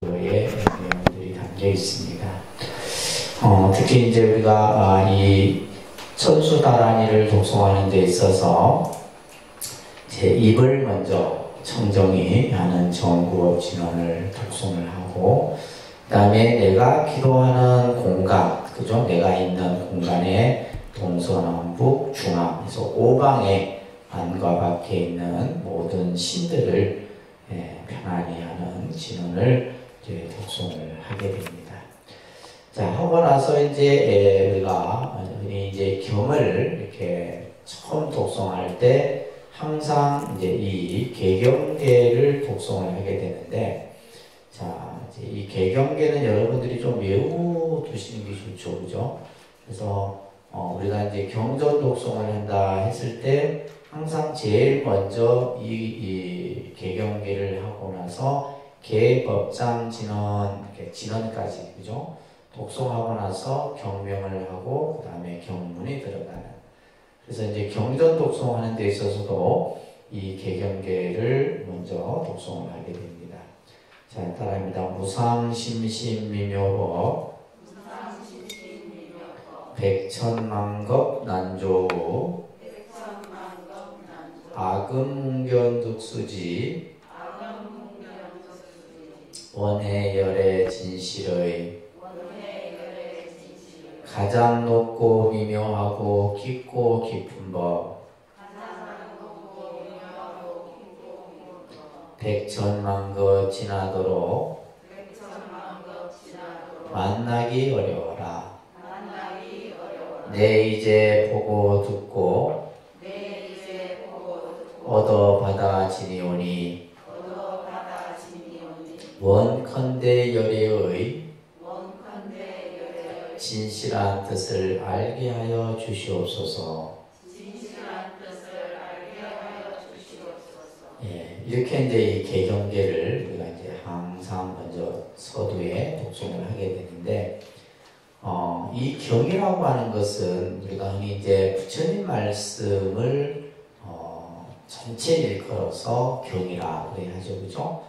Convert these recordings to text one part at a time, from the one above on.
의 내용들이 담겨 있습니다. 특히 이제 우리가 이 천수다란이를 독송하는 데 있어서 제 입을 먼저 청정히 하는 정구어 진언을 독송을 하고, 그 다음에 내가 기도하는 공간, 그죠? 내가 있는 공간에 동서남북 중앙, 그래서 오방에 안과 밖에 있는 모든 신들을 편안히 하는 진언을 이제 독송을 하게 됩니다. 자, 하고 나서 이제 우리가 이제 경을 이렇게 처음 독송할 때 항상 이제 이 개경계를 독송을 하게 되는데, 자, 이제 이 개경계는 여러분들이 좀 외워두시는 게 좋죠, 그죠? 그래서 우리가 이제 경전 독송을 한다 했을 때 항상 제일 먼저 이 개경계를 하고 나서 개법장 진언, 진언까지, 그죠? 독송하고 나서 경명을 하고 그 다음에 경문이 들어가는. 그래서 이제 경전 독송하는 데 있어서도 이 개경계를 먼저 독송을 하게 됩니다. 자, 따라합니다. 무상심심미묘법 백천만겁 난조 아금문견득수지 원해열의 진실의 가장 높고 미묘하고 깊고 깊은 법 백천만거 지나도록 만나기 어려워라. 내 이제 보고 듣고 얻어받아 지니오니 원컨대 열애의 진실한 뜻을 알게 하여 주시옵소서. 예, 이렇게 이제 이 개경계를 우리가 이제 항상 먼저 서두에 독송을 하게 되는데, 이 경이라고 하는 것은 우리가 흔히 이제 부처님 말씀을 전체 일컬어서 경이라 그래 하죠, 그죠?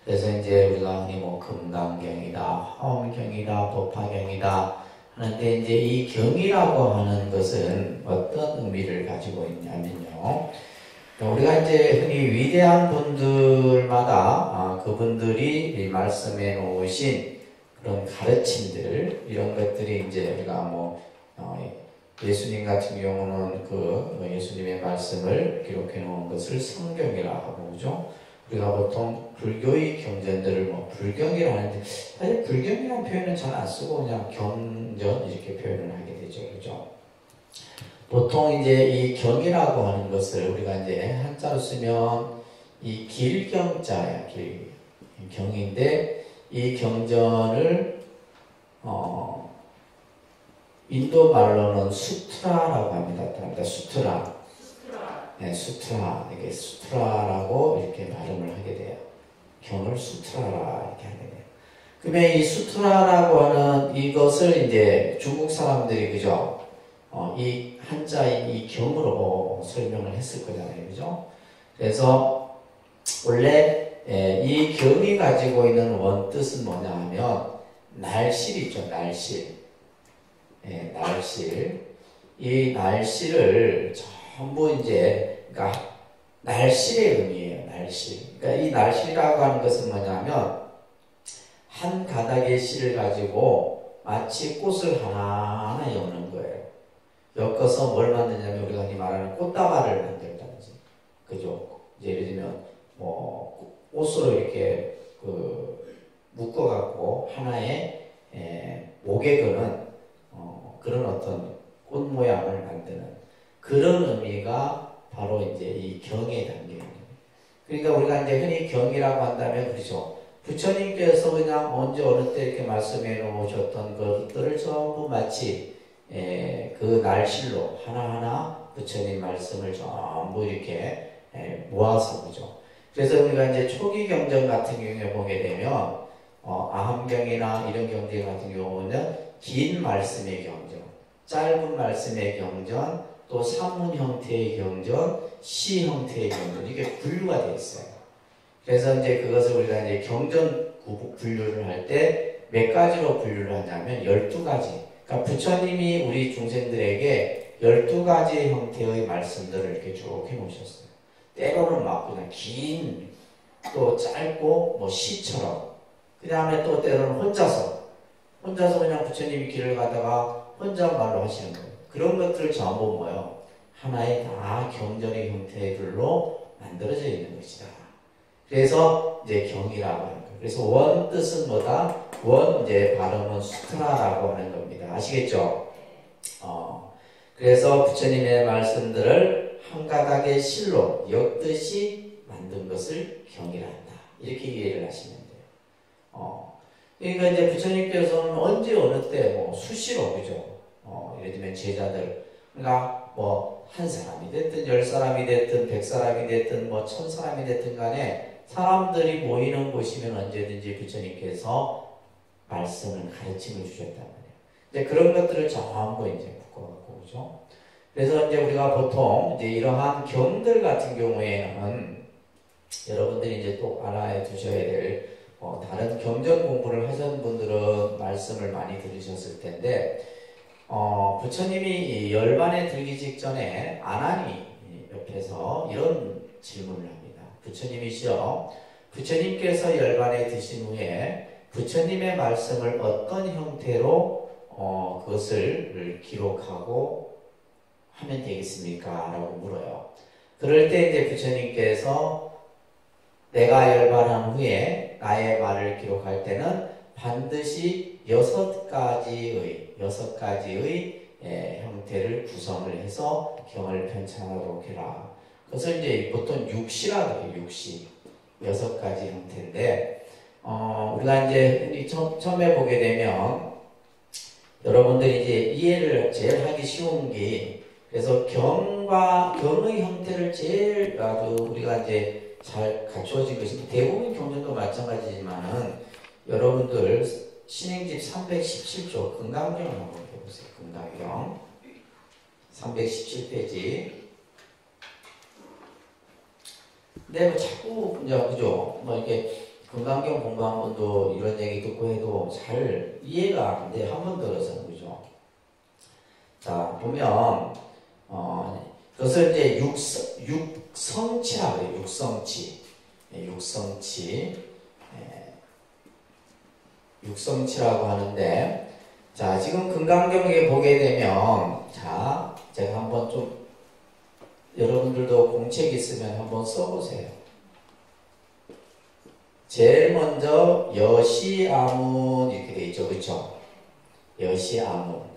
그래서 이제 우리가 흔히 뭐 금강경이다, 화엄경이다, 법화경이다 하는데, 이제 이 경이라고 하는 것은 어떤 의미를 가지고 있냐면요, 우리가 이제 흔히 위대한 분들마다 그분들이 말씀해 놓으신 그런 가르침들, 이런 것들이 이제 우리가 뭐 예수님 같은 경우는 그 예수님의 말씀을 기록해 놓은 것을 성경이라 하고, 그죠? 우리가 보통 불교의 경전들을 뭐 불경이라 하는데, 사실 불경이라는 표현은 잘 안 쓰고 그냥 경전 이렇게 표현을 하게 되죠, 그죠? 보통 이제 이 경이라고 하는 것을 우리가 이제 한자로 쓰면 이 길경자야, 경인데, 이 경전을 인도 말로는 수트라라고 합니다. 수트라. 네, 수트라. 이게 수트라라고 이렇게 발음을 하게 돼요. 경을 수트라라 이렇게 하게 돼요. 그러면 이 수트라라고 하는 이것을 이제 중국 사람들이, 그죠? 이 한자인 이 경으로 설명을 했을 거잖아요, 그죠? 그래서 원래 이 경이 가지고 있는 원뜻은 뭐냐 하면 날실이죠, 날실. 날실. 이 날실을 전부 이제, 그러니까 날실의 의미예요, 날실. 그러니까 이 날실이라고 하는 것은 뭐냐면 한 가닥의 실을 가지고 마치 꽃을 하나하나 엮는 거예요. 엮어서 뭘 만드냐면 우리가 흔히 말하는 꽃다발을 만들다든지, 그죠? 이제 예를 들면 뭐 옷으로 이렇게 묶어갖고 하나의 목에 거는 그런 어떤 꽃 모양을 만드는 그런 의미가 바로 이제 이 경에 담겨 있는 거예요. 그러니까 우리가 이제 흔히 경이라고 한다면, 그렇죠? 부처님께서 그냥 언제 어느 때 이렇게 말씀해 놓으셨던 것들을 전부 마치 그 날실로 하나하나 부처님 말씀을 전부 이렇게 모아서, 그죠? 그래서 우리가 이제 초기 경전 같은 경우에 보게 되면 아함경이나 이런 경전 같은 경우는 긴 말씀의 경전, 짧은 말씀의 경전, 또 산문 형태의 경전, 시 형태의 경전, 이게 분류가 되어 있어요. 그래서 이제 그것을 우리가 이제 경전 분류를 할 때 몇 가지로 분류를 하냐면 12가지. 그러니까 부처님이 우리 중생들에게 12가지 형태의 말씀들을 이렇게 쭉 해놓으셨어요. 때로는 막 그냥 긴, 또 짧고, 뭐 시처럼. 그 다음에 또 때로는 혼자서 그냥 부처님이 길을 가다가 혼자 말로 하시는 거예요. 그런 것들을 전부 뭐예요? 하나의 다 경전의 형태들로 만들어져 있는 것이다. 그래서 이제 경이라고 하는 거예요. 그래서 원 뜻은 뭐다? 원 이제 발음은 수트라라고 하는 겁니다. 아시겠죠? 그래서 부처님의 말씀들을 한 가닥의 실로 엮듯이 만든 것을 경이라 한다. 이렇게 이해를 하시면 돼요. 그러니까 이제 부처님께서는 언제 어느 때 뭐 수시로 그죠? 예를 들면 제자들, 그러니까 뭐 한 사람이 됐든 10사람이 됐든 100사람이 됐든 뭐 1000사람이 됐든 간에 사람들이 모이는 곳이면 언제든지 부처님께서 말씀을 가르침을 주셨단 말이에요. 이제 그런 것들을 전부 이제 묶어갖고 그죠? 그래서 이제 우리가 보통 이제 이러한 경들 같은 경우에는 여러분들이 이제 또 알아야 두셔야 될 다른 경전 공부를 하신 분들은 말씀을 많이 들으셨을 텐데 부처님이 열반에 들기 직전에 아난이 옆에서 이런 질문을 합니다. 부처님께서 열반에 드신 후에 부처님의 말씀을 어떤 형태로 그것을 기록하고 하면 되겠습니까? 라고 물어요. 그럴 때 이제 부처님께서 내가 열반한 후에 나의 말을 기록할 때는 반드시 6가지의 형태를 구성을 해서 경을 편찬하도록 해라. 그것을 이제 보통 육시라고 해요. 육시. 6가지 형태인데, 우리가 이제 처음에 보게 되면 여러분들이 이제 이해를 제일 하기 쉬운 게, 그래서 경의 형태를 제일 아주 우리가 이제 잘 갖추어진 것이 대부분 경전도 마찬가지지만은 여러분들 신행집 317조 금강경을 한번 해보세요. 금강경 317페이지. 근데 뭐 자꾸 이제 그죠? 뭐 이렇게 금강경 공부한 분도 이런 얘기 듣고 해도 잘 이해가 안 돼. 한 번 들어서 그죠? 자 보면 그것을 이제 육성치라고 해요. 육성치라고 하는데, 자, 지금 금강경에 보게 되면, 자, 제가 한번 좀, 여러분들도 공책 있으면 한번 써보세요. 제일 먼저, 여시아문, 이렇게 돼 있죠. 그쵸? 여시아문.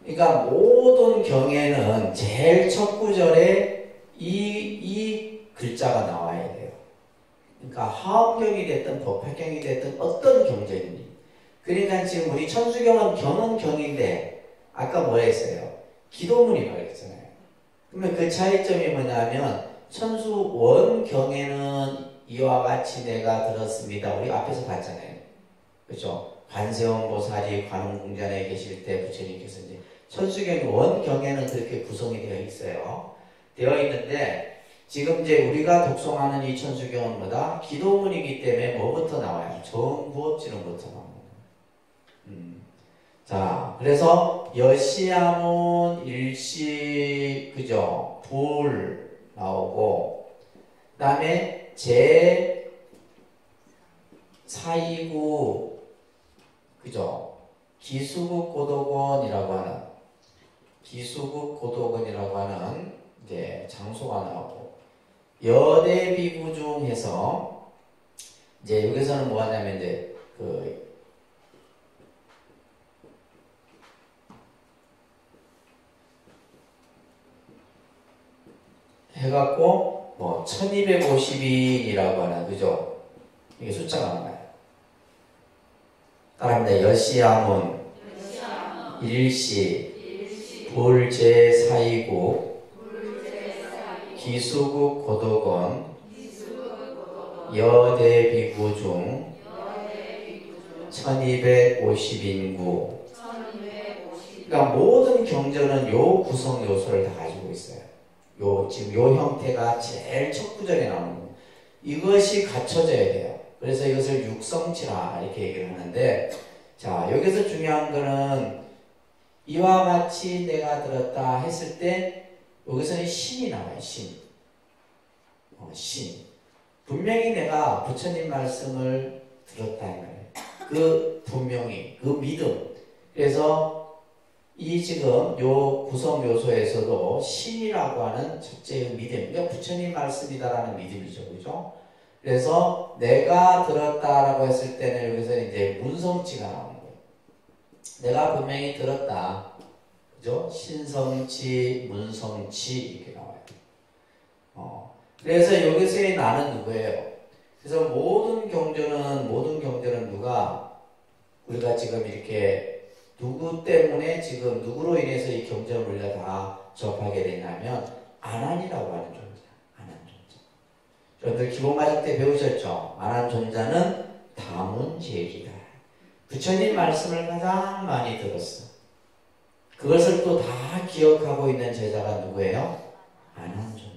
그러니까 모든 경에는 제일 첫 구절에 이 글자가 나와야 돼요. 그러니까 하엄경이 됐든 법화경이 됐든 어떤 경전이니. 그러니까 지금 우리 천수경은 경은 경인데 아까 뭐 했어요? 기도문이라고 했잖아요. 그러면 그 차이점이 뭐냐면 천수원경에는 이와 같이 내가 들었습니다. 우리 앞에서 봤잖아요. 그렇죠? 관세음보살이 관음궁전에 계실 때 부처님께서 이제 천수경 원경에는 그렇게 구성이 되어 있어요. 되어 있는데 지금 이제 우리가 독송하는 이 천수경은 뭐다? 기도문이기 때문에 뭐부터 나와요? 정부업지론부터 나옵니다. 자, 그래서 여시아문, 일시, 그죠? 불 나오고, 그 다음에 제, 사이구, 그죠? 기수국 고도건이라고 하는 이제 장소가 나오고, 여대비구중해서 이제 여기서는 뭐 하냐면 이제 해갖고 뭐 1250인이라고 하는 그죠? 이게 숫자가 나와요. 따라합니다. 여시아문, 일시, 불제사이국, 기수국 고도건, 여대비구중, 1250인구. 그러니까 모든 경전은 요 구성 요소를 다 가지고 있어요. 지금 요 형태가 제일 첫 구절에 나오는 거예요. 이것이 갖춰져야 돼요. 그래서 이것을 육성치라 이렇게 얘기를 하는데, 자, 여기서 중요한 거는 이와 같이 내가 들었다 했을 때 여기서는 신이 나와요. 신. 신. 분명히 내가 부처님 말씀을 들었다 이 말이에요. 그 분명히 그 믿음. 그래서 이 지금 요 구성 요소에서도 신이라고 하는 첫째의 믿음. 그러니까 부처님 말씀이다라는 믿음이죠. 그죠? 그래서 내가 들었다라고 했을 때는 여기서 이제 문성치가 나오는 거예요. 내가 분명히 들었다. 그죠? 신성치, 문성치 이렇게 나와요. 그래서 여기서의 나는 누구예요? 그래서 모든 경전은 누가 우리가 지금 이렇게 누구 때문에 지금 누구로 인해서 이 경전을 우리가 다 접하게 되냐면 아난이라고 하는 존재. 아난 존재. 여러분들 기본과정 때 배우셨죠? 아난 존재는 다문제일이다. 부처님 말씀을 가장 많이 들었어. 그것을 또 다 기억하고 있는 제자가 누구예요? 아난 존재.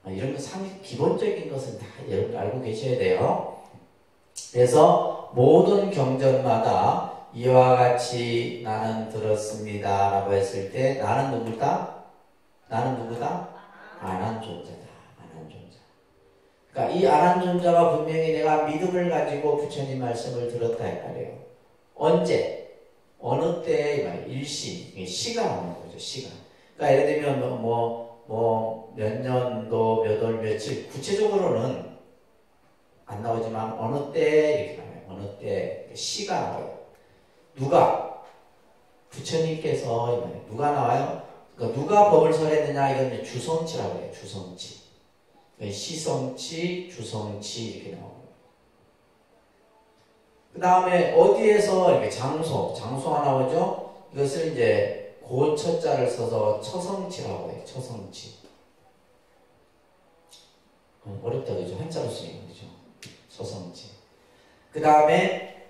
이런 거 상당히 기본적인 것은 다 여러분 알고 계셔야 돼요. 그래서 모든 경전마다 이와 같이 나는 들었습니다 라고 했을 때 나는 누구다? 나는 누구다? 아난 존재다. 아난 존재. 그러니까 이 아난 존재가 분명히 내가 믿음을 가지고 부처님 말씀을 들었다 이 말이에요. 언제? 어느 때에 이 말이에요. 일시. 시가 나오는 거죠. 시가. 그러니까 예를 들면 몇 년도, 몇 월, 며칠, 구체적으로는 안 나오지만 어느 때 이렇게 나와요. 어느 때 시가 나와요. 누가? 부처님께서 누가 나와요? 그러니까 누가 법을 설했느냐 이건 주성치라고 해요. 주성치. 시성치, 주성치 이렇게 나와요. 그 다음에 어디에서 이렇게 장소가 나오죠? 이것을 이제 고처자를 써서 처성치라고 해요. 처성치. 어렵다 그죠? 한자로 쓰이는 거죠. 처성치. 그 다음에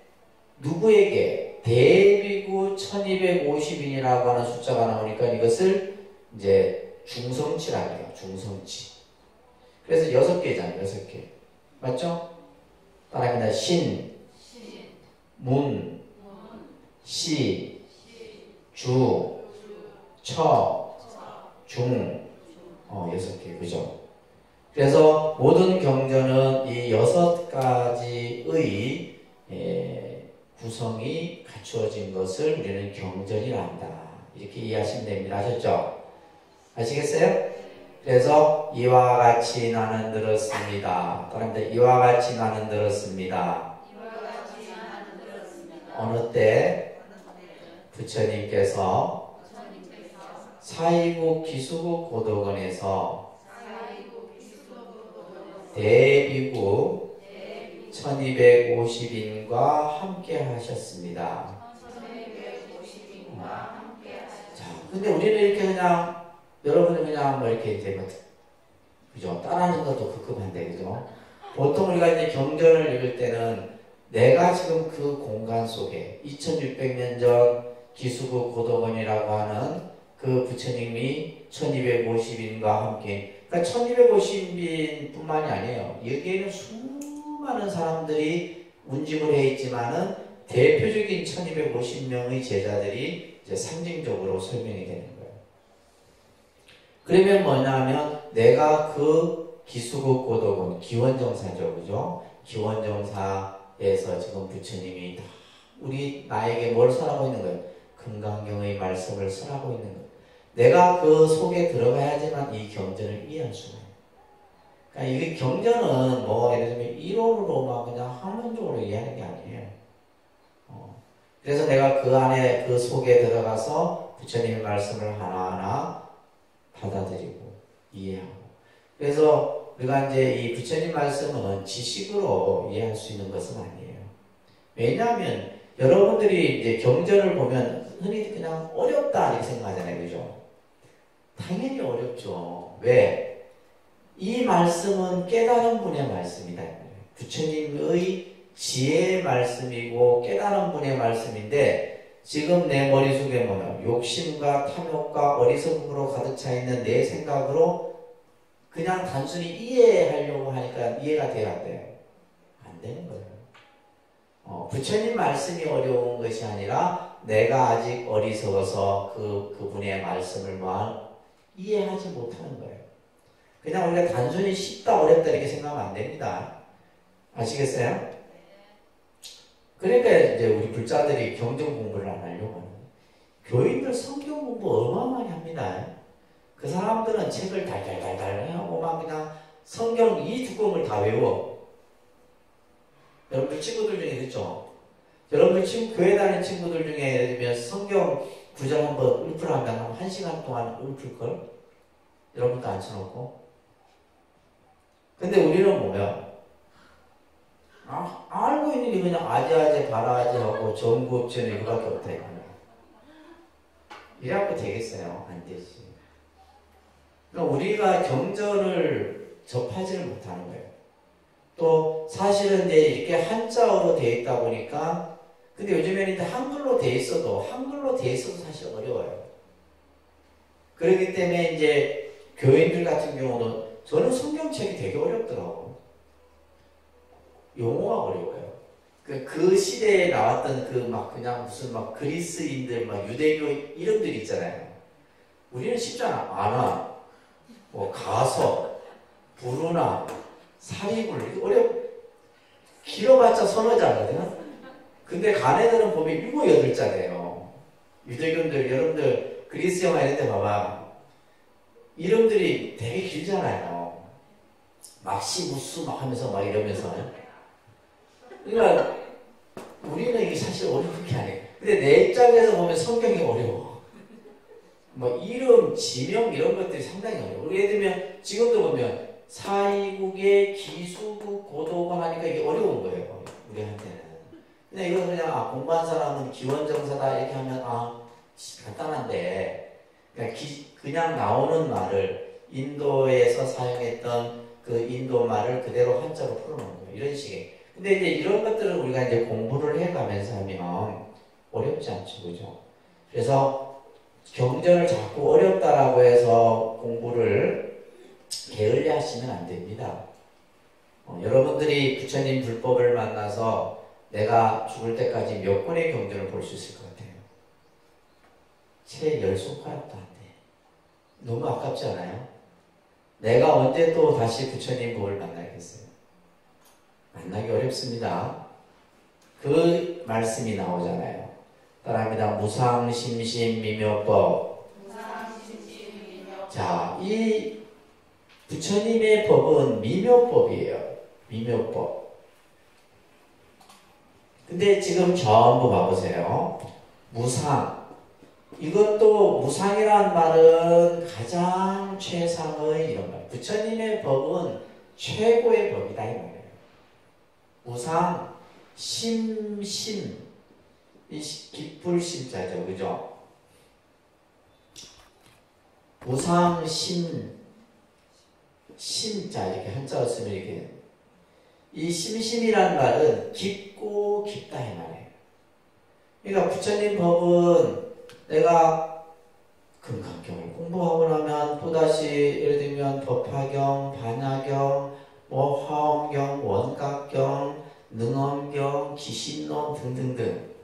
누구에게 대비구 1250인이라고 하는 숫자가 나오니까 이것을 이제 중성치라고 해요. 중성치. 그래서 6개잖아요. 6개. 맞죠? 따라합니다. 신, 문, 시, 주, 처, 중, 6개, 그죠? 그래서 모든 경전은 이 6가지의 구성이 갖추어진 것을 우리는 경전이라 한다. 이렇게 이해하시면 됩니다. 아셨죠? 아시겠어요? 그래서 이와 같이 나는 들었습니다. 따라합니다. 이와 같이 나는 들었습니다. 어느 때 부처님께서 사이국 기수국 고도건에서 대비구 1250인과 함께 하셨습니다. 자, 근데 우리는 이렇게 그냥 여러분은 그냥 뭐 이렇게 이제 그죠? 따라하는 것도 급급한데 그죠? 보통 우리가 이제 경전을 읽을 때는 내가 지금 그 공간 속에 2600년 전 기수국 고도건이라고 하는 그 부처님이 1250인과 함께, 그러니까 1250인 뿐만이 아니에요. 여기에는 수많은 사람들이 운집을 해 있지만은 대표적인 1250명의 제자들이 이제 상징적으로 설명이 되는 거예요. 그러면 뭐냐면 내가 그 기수국 고도건, 기원정사죠. 그죠? 기원정사에서 지금 부처님이 다 나에게 뭘 설하고 있는 거예요? 금강경의 말씀을 설하고 있는 거예요. 내가 그 속에 들어가야지만 이 경전을 이해할 수가 있어요. 그러니까 이게 경전은 뭐 예를 들면 이론으로만 그냥 학문적으로 이해하는 게 아니에요. 그래서 내가 그 안에 그 속에 들어가서 부처님의 말씀을 하나하나 받아들이고 이해하고. 그래서 우리가 이제 이 부처님 말씀은 지식으로 이해할 수 있는 것은 아니에요. 왜냐하면 여러분들이 이제 경전을 보면 흔히 그냥 어렵다 이렇게 생각하잖아요. 그죠? 당연히 어렵죠. 왜? 이 말씀은 깨달은 분의 말씀이다. 부처님의 지혜의 말씀이고 깨달은 분의 말씀인데 지금 내 머릿속에 뭐냐? 욕심과 탐욕과 어리석음으로 가득 차 있는 내 생각으로 그냥 단순히 이해하려고 하니까 이해가 돼야 안 돼요? 안 되는 거예요. 부처님 말씀이 어려운 것이 아니라 내가 아직 어리석어서 그분의 말씀을 이해하지 못하는 거예요. 그냥 우리가 단순히 쉽다 어렵다 이렇게 생각하면 안 됩니다. 아시겠어요? 그러니까 이제 우리 불자들이 경전 공부를 안 하려고 하는 거예요. 교인들 성경 공부 어마어마하게 합니다. 그 사람들은 책을 달달달달 하고 막 그냥 성경 이 두꺼운 걸 다 외워. 여러분들 친구들 중에 그렇죠? 여러분들 교회 다니는 친구들 중에 예를 들면 성경 구절 한번 읊으라면 한 시간 동안 읊을걸? 여러분도 앉혀놓고. 근데 우리는 뭐야? 알고 있는 게 그냥 아재아재 바라아재하고 전구업전 이거밖에 없다 이거야. 이래갖고 되겠어요? 안 되지. 그러니까 우리가 경전을 접하지를 못하는 거예요. 또 사실은 이제 이렇게 한자어로 되어 있다 보니까 근데 요즘에는 이제 한글로 되어 있어도 사실 어려워요. 그렇기 때문에 이제 교인들 같은 경우는 저는 성경책이 되게 어렵더라고요. 용어가 어려워요. 그 시대에 나왔던 그냥 무슨 그리스인들 유대교 이름들 있잖아요. 우리는 쉽잖아. 아나, 가서, 부르나, 사리불 길어봤자 서너 자거든. 근데 가네들은 보면 7, 8자래요. 유대교인들 여러분들 그리스 영화 이런 데 봐봐. 이름들이 되게 길잖아요. 막시무스 하면서 이러면서. 그러니까 우리는 이게 사실 어려운 게 아니에요. 근데 내 입장에서 보면 성경이 어려워. 이름, 지명 이런 것들이 상당히 어려워. 예를 들면 지금도 보면 사이국의 기수국 고도가 하니까 이게 어려운 거예요. 우리한테는. 근데 이거 그냥 공부한 사람은 기원정사다 이렇게 하면 간단한데 그냥 나오는 말을 인도에서 사용했던 그 인도 말을 그대로 한자로 풀어놓은 거예요. 이런 식의. 근데 이제 이런 것들을 우리가 이제 공부를 해가면서 하면 어렵지 않죠, 그죠? 그래서 경전을 자꾸 어렵다라고 해서 공부를 게을리 하시면 안 됩니다. 여러분들이 부처님 불법을 만나서 내가 죽을 때까지 몇 권의 경전을 볼 수 있을 것 같아요? 채 10손가락도 안 돼. 너무 아깝지 않아요? 내가 언제 또 다시 부처님 법을 만나겠어요? 만나기 어렵습니다. 그 말씀이 나오잖아요. 따라합니다. 무상심심미묘법. 자, 이 부처님의 법은 미묘법이에요. 미묘법. 근데 지금 전부 봐보세요. 무상. 이것도 무상이라는 말은 가장 최상의 이런 말. 부처님의 법은 최고의 법이다 이 말이에요. 무상, 심심, 이 기쁠 심자죠, 그죠? 무상, 심자 이렇게 한자로 쓰면 이렇게 이 심심이라는 말은 깊고 깊다 이 말이에요. 그러니까 부처님 법은 내가 금강경을 공부하고 나면 또다시 예를 들면 법화경, 반야경, 화엄경, 원각경, 능엄경, 기신론 등등등.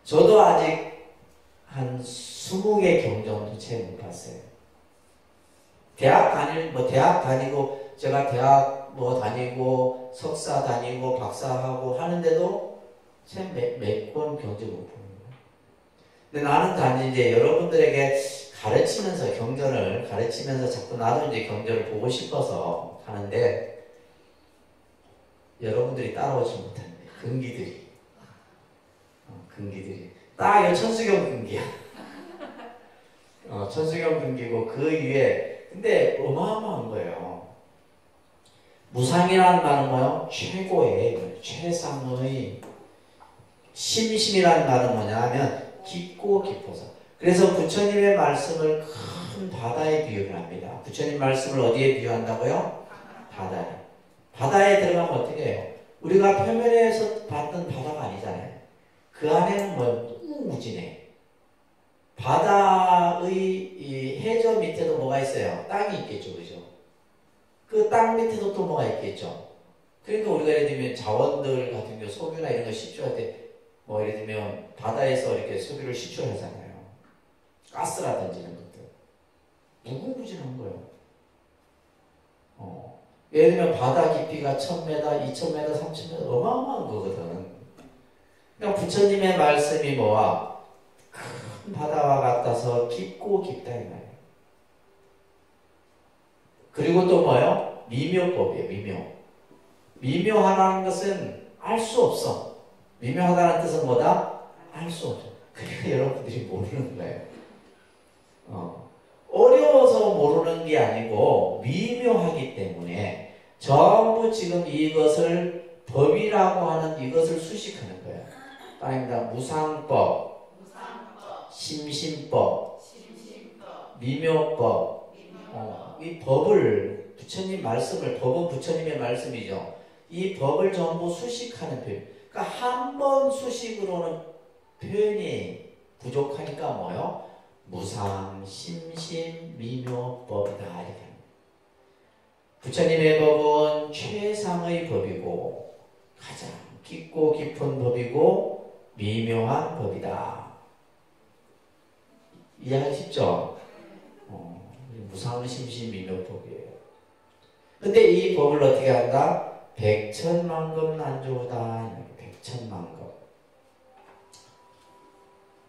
저도 아직 한 20개 경 정도 채 못 봤어요. 대학 다니고 제가 대학 다니고 석사 다니고 박사하고 하는데도 채 몇 권 경제 못 보는 거예요. 근데 나는 단지 이제 여러분들에게 가르치면서 경전을 가르치면서 자꾸 나도 이제 경전을 보고 싶어서 하는데 여러분들이 따라오지 못합니다. 근기들이. 딱 천수경 근기야. 천수경 근기고 그 위에 근데 어마어마한 거예요. 무상이라는 말은 뭐요? 최고의, 최상의. 심심이라는 말은 뭐냐 하면 깊고 깊어서. 그래서 부처님의 말씀을 큰 바다에 비유를 합니다. 부처님 말씀을 어디에 비유한다고요? 바다에. 바다에 들어가면 어떻게 해요? 우리가 표면에서 봤던 바다가 아니잖아요. 그 안에는 무궁무진해. 바다의 이 해저 밑에도 뭐가 있어요? 땅이 있겠죠, 그죠? 그 땅 밑에도 또 뭐가 있겠죠. 그러니까 우리가 예를 들면 자원들 같은 경우 석유나 이런 거 시추할 때 뭐 예를 들면 바다에서 이렇게 석유를 시추하잖아요. 가스라든지 이런 것들. 무궁무진한 거예요. 예를 들면 바다 깊이가 1000m, 2000m, 3000m 어마어마한 거거든. 그러니까 부처님의 말씀이 뭐와 큰 바다와 같아서 깊고 깊다 이 말이에요. 그리고 또 뭐예요? 미묘법이에요. 미묘. 미묘하다는 것은 알 수 없어. 미묘하다는 뜻은 뭐다? 알 수 없어. 그러니까 여러분들이 모르는 거예요. 어려워서 모르는 게 아니고 미묘하기 때문에 전부 지금 이것을 법이라고 하는 이것을 수식하는 거예요. 아닙니다. 무상법, 심심법, 미묘법. 이 법을 부처님 말씀을 법은 부처님의 말씀이죠. 이 법을 전부 수식하는 표현. 그러니까 한 번 수식으로는 표현이 부족하니까 뭐요? 무상, 심심, 미묘법이다 이렇게 합니다. 부처님의 법은 최상의 법이고 가장 깊고 깊은 법이고 미묘한 법이다. 이해하기 쉽죠? 무상, 심심, 미묘법이에요. 근데 이 법을 어떻게 한다? 백천만급 난조다. 백천만급.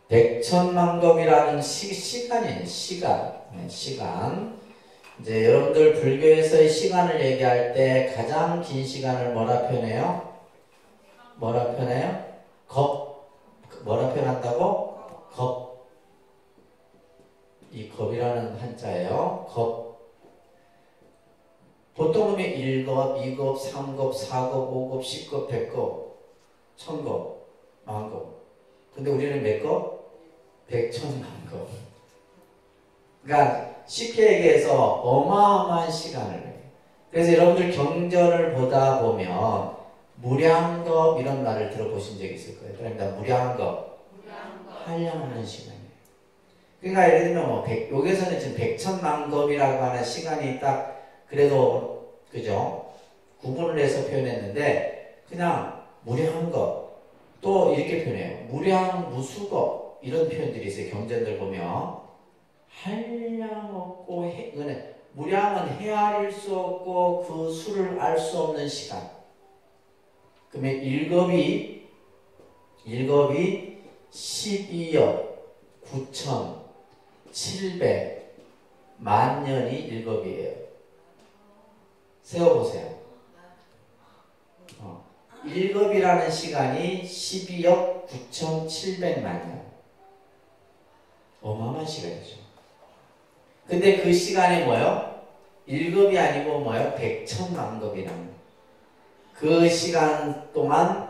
백천만급이라는 시간이에요. 시간. 이제 여러분들 불교에서의 시간을 얘기할 때 가장 긴 시간을 뭐라 표현해요? 뭐라 표현해요? 뭐라 표현한다고? 이 겁이라는 한자예요. 보통 보면 1급, 2급, 3급, 4급, 5급, 10급, 100급, 1000급, 만급. 근데 우리는 몇 급? 백천만급. 그러니까 쉽게 얘기해서 어마어마한 시간을 해요. 그래서 여러분들 경전을 보다 보면 무량겁 이런 말을 들어보신 적이 있을 거예요. 그러니까 무량겁. 한량없는 시간이에요. 그러니까 예를 들면 뭐 여기서는 지금 백천만겁이라고 하는 시간이 딱 그래도 그죠? 구분을 해서 표현했는데 그냥 무량겁 또 이렇게 표현해요. 무량무수겁 이런 표현들이 있어요. 경전들 보면 한량 없고 무량은 헤아릴 수 없고 그 수를 알 수 없는 시간. 그러면 1급이 12억 9,700 만년이 1급이에요. 세어보세요. 1급이라는 시간이 12억 9,700만 년. 어마어마한 시간이죠. 근데 그 시간이 뭐예요? 1급이 아니고 뭐예요? 백천만급이라는. 그 시간 동안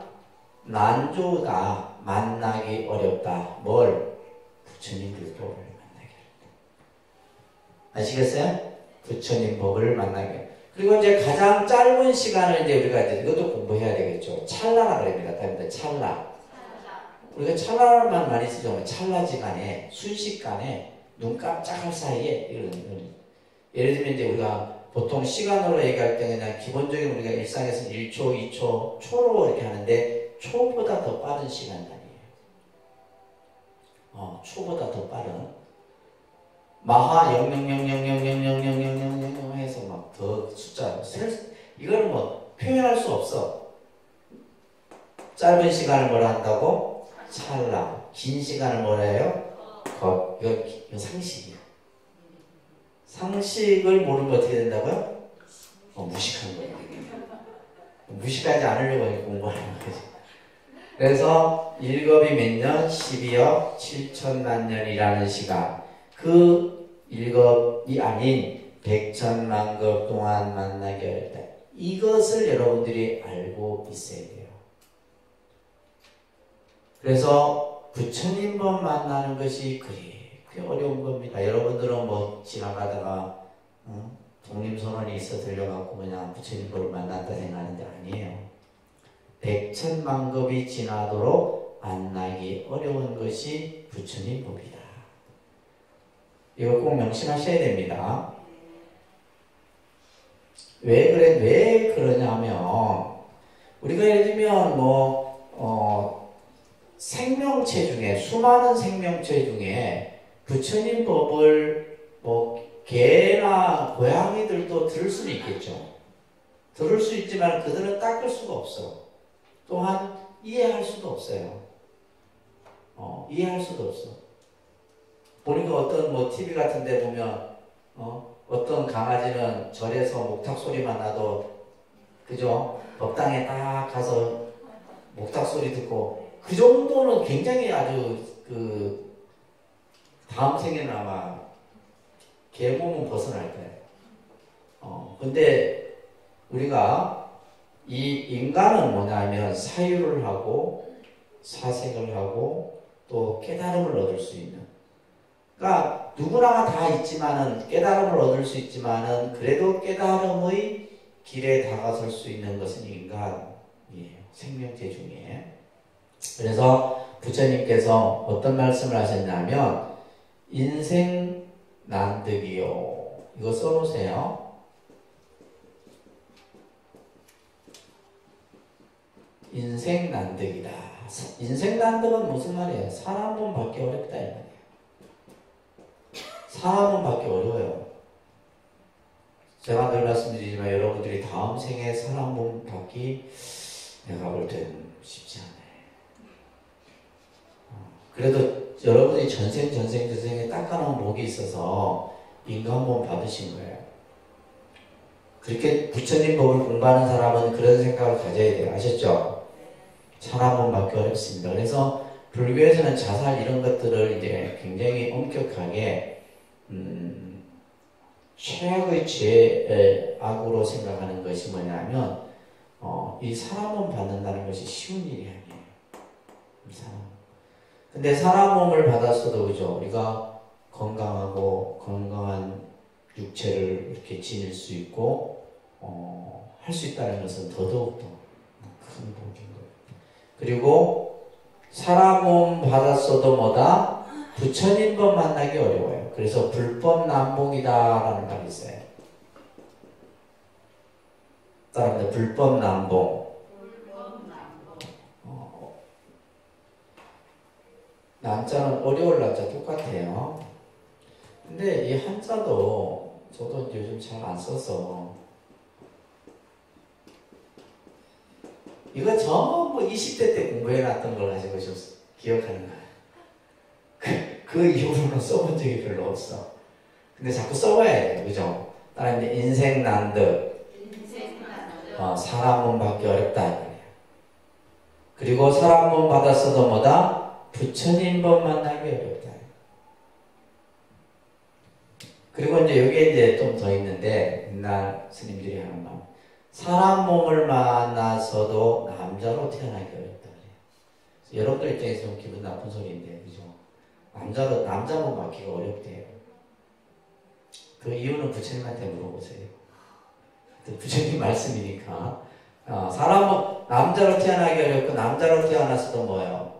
난조다. 만나기 어렵다. 뭘? 부처님 법을 만나기 어렵다. 아시겠어요? 부처님 법을 만나기 어렵다. 그리고 이제 가장 짧은 시간을 이제 우리가 이제 이것도 공부해야 되겠죠. 찰나라 그럽니다. 찰나. 우리가 찰나만 많이 쓰죠. 찰나지간에, 순식간에, 눈 깜짝할 사이에, 이런. 예를 들면 이제 우리가 보통 시간으로 얘기할 때 그냥 기본적인 우리가 일상에서 1초, 2초, 초로 이렇게 하는데, 초보다 더 빠른 시간 단위예요. 초보다 더 빠른. 마하 00000000000 해서 막 더 숫자 이거는 뭐 표현할 수 없어. 짧은 시간을 뭐라 한다고? 찰나. 긴 시간을 뭐라 해요? 이거 상식이야. 상식을 모르면 어떻게 된다고요? 무식한 거예요. 무식하지 않으려고 공부하는 거지. 그래서 1급이 몇 년? 12억 7천만 년이라는 시간. 그 1급이 아닌 백천만급 동안 만나기 어렵다. 이것을 여러분들이 알고 있어야 돼요. 그래서 부처님만 만나는 것이 그렇게 어려운 겁니다. 여러분들은 뭐 지나가다가 독림선언이 있어 들려갖고 그냥 부처님을 만난다 생각하는데 아니에요. 백천만급이 지나도록 만나기 어려운 것이 부처님 법이다. 이거 꼭 명심하셔야 됩니다. 왜 그러냐면, 우리가 예를 들면, 생명체 중에, 수많은 생명체 중에 부처님 법을 개나 고양이들도 들을 수는 있겠죠. 들을 수 있지만 그들은 닦을 수가 없어. 또한 이해할 수도 없어요. 이해할 수도 없어. 보니까 어떤 TV 같은 데 보면, 어떤 강아지는 절에서 목탁 소리만 나도, 그죠? 법당에 딱 가서 목탁 소리 듣고, 그 정도는 굉장히 아주, 다음 생에는 아마 개 몸은 벗어날 거예요. 근데 우리가 이 인간은 뭐냐면 사유를 하고, 사색을 하고, 또 깨달음을 얻을 수 있는. 그러니까 누구나 다 있지만은 깨달음을 얻을 수 있지만은 그래도 깨달음의 길에 다가설 수 있는 것은 인간이에요. 생명체 중에. 그래서 부처님께서 어떤 말씀을 하셨냐면 인생 난득이요. 이거 써놓으세요. 인생 난득이다. 인생 난득은 무슨 말이에요? 사람 몸 받기 어렵다 이 말이에요. 사람은 받기 어려워요. 제가 늘 말씀드리지만 여러분들이 다음 생에 사람 몸 받기 내가 볼 때는 쉽지 않아요. 그래도 여러분이 전생에 닦아놓은 복이 있어서 인간 몸 받으신 거예요. 그렇게 부처님 법을 공부하는 사람은 그런 생각을 가져야 돼요. 아셨죠? 사람 몸 받기 어렵습니다. 그래서 불교에서는 자살 이런 것들을 이제 굉장히 엄격하게 최악의 죄악으로 생각하는 것이 뭐냐면 이 사람 몸 받는다는 것이 쉬운 일이 아니에요. 근데 사람 몸을 받았어도 그죠? 우리가 건강한 육체를 이렇게 지닐 수 있고 할 수 있다는 것은 더더욱 더 큰 복인 거예요. 그리고 사람 몸 받았어도 뭐다? 부처님 법 만나기 어려워요. 그래서 불법 남봉이다라는 말이 있어요. 따라합니다. 불법 남봉. 난자는 어려울 난자 똑같아요. 근데 이 한자도 저도 요즘 잘 안 써서 이거 전부 20대 때 공부해놨던 걸 가지고 좀 기억하는 거예요. 그 이후로는 써본 적이 별로 없어. 근데 자꾸 써봐야 돼요. 그죠? 따라합니다. 인생 난득. 사람 몸 받기 어렵다. 그리고 사람 몸 받았어도 뭐다? 부처님 법 만나기 어렵다. 그리고 이제 여기에 이제 좀 더 있는데, 옛날 스님들이 하는 말. 사람 몸을 만나서도 남자로 태어나기 어렵다. 여러분들 입장에서 좀 기분 나쁜 소리인데, 그죠? 남자 몸 받기가 어렵대요. 그 이유는 부처님한테 물어보세요. 부처님 말씀이니까. 사람은 남자로 태어나기 어렵고, 남자로 태어났어도 뭐예요?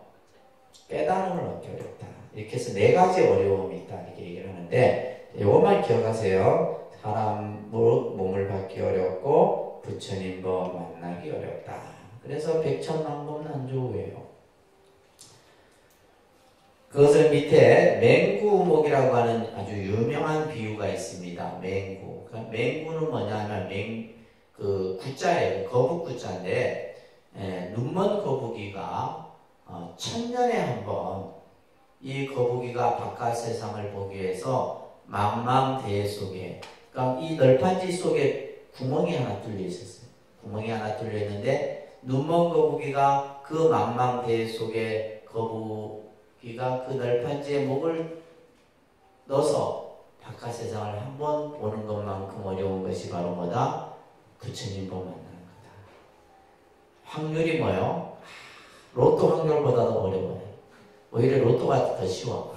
깨달음을 얻기 어렵다. 이렇게 해서 4가지 어려움이 있다. 이렇게 얘기를 하는데, 이것만 기억하세요. 사람 몸을 받기 어렵고, 부처님 법 만나기 어렵다. 그래서 백천만법난조예요. 그것을 밑에 맹구목이라고 하는 아주 유명한 비유가 있습니다. 맹구. 그러니까 맹구는 뭐냐면 구자예요. 거북구자인데 눈먼 거북이가 1000년에 한 번 이 거북이가 바깥 세상을 보기 위해서 망망대해 속에, 그러니까 이 널판지 속에 구멍이 하나 뚫려 있었어요. 구멍이 하나 뚫려 있는데 눈먼 거북이가 그 망망대해 속에 거북이가 그 널판지에 목을 넣어서 바깥 세상을 한 번 보는 것만큼 어려운 것이 바로 뭐다? 부처님 법 만나는 거다. 확률이 뭐요? 로또 확률보다도 어려워요. 오히려 로또가 더 쉬워.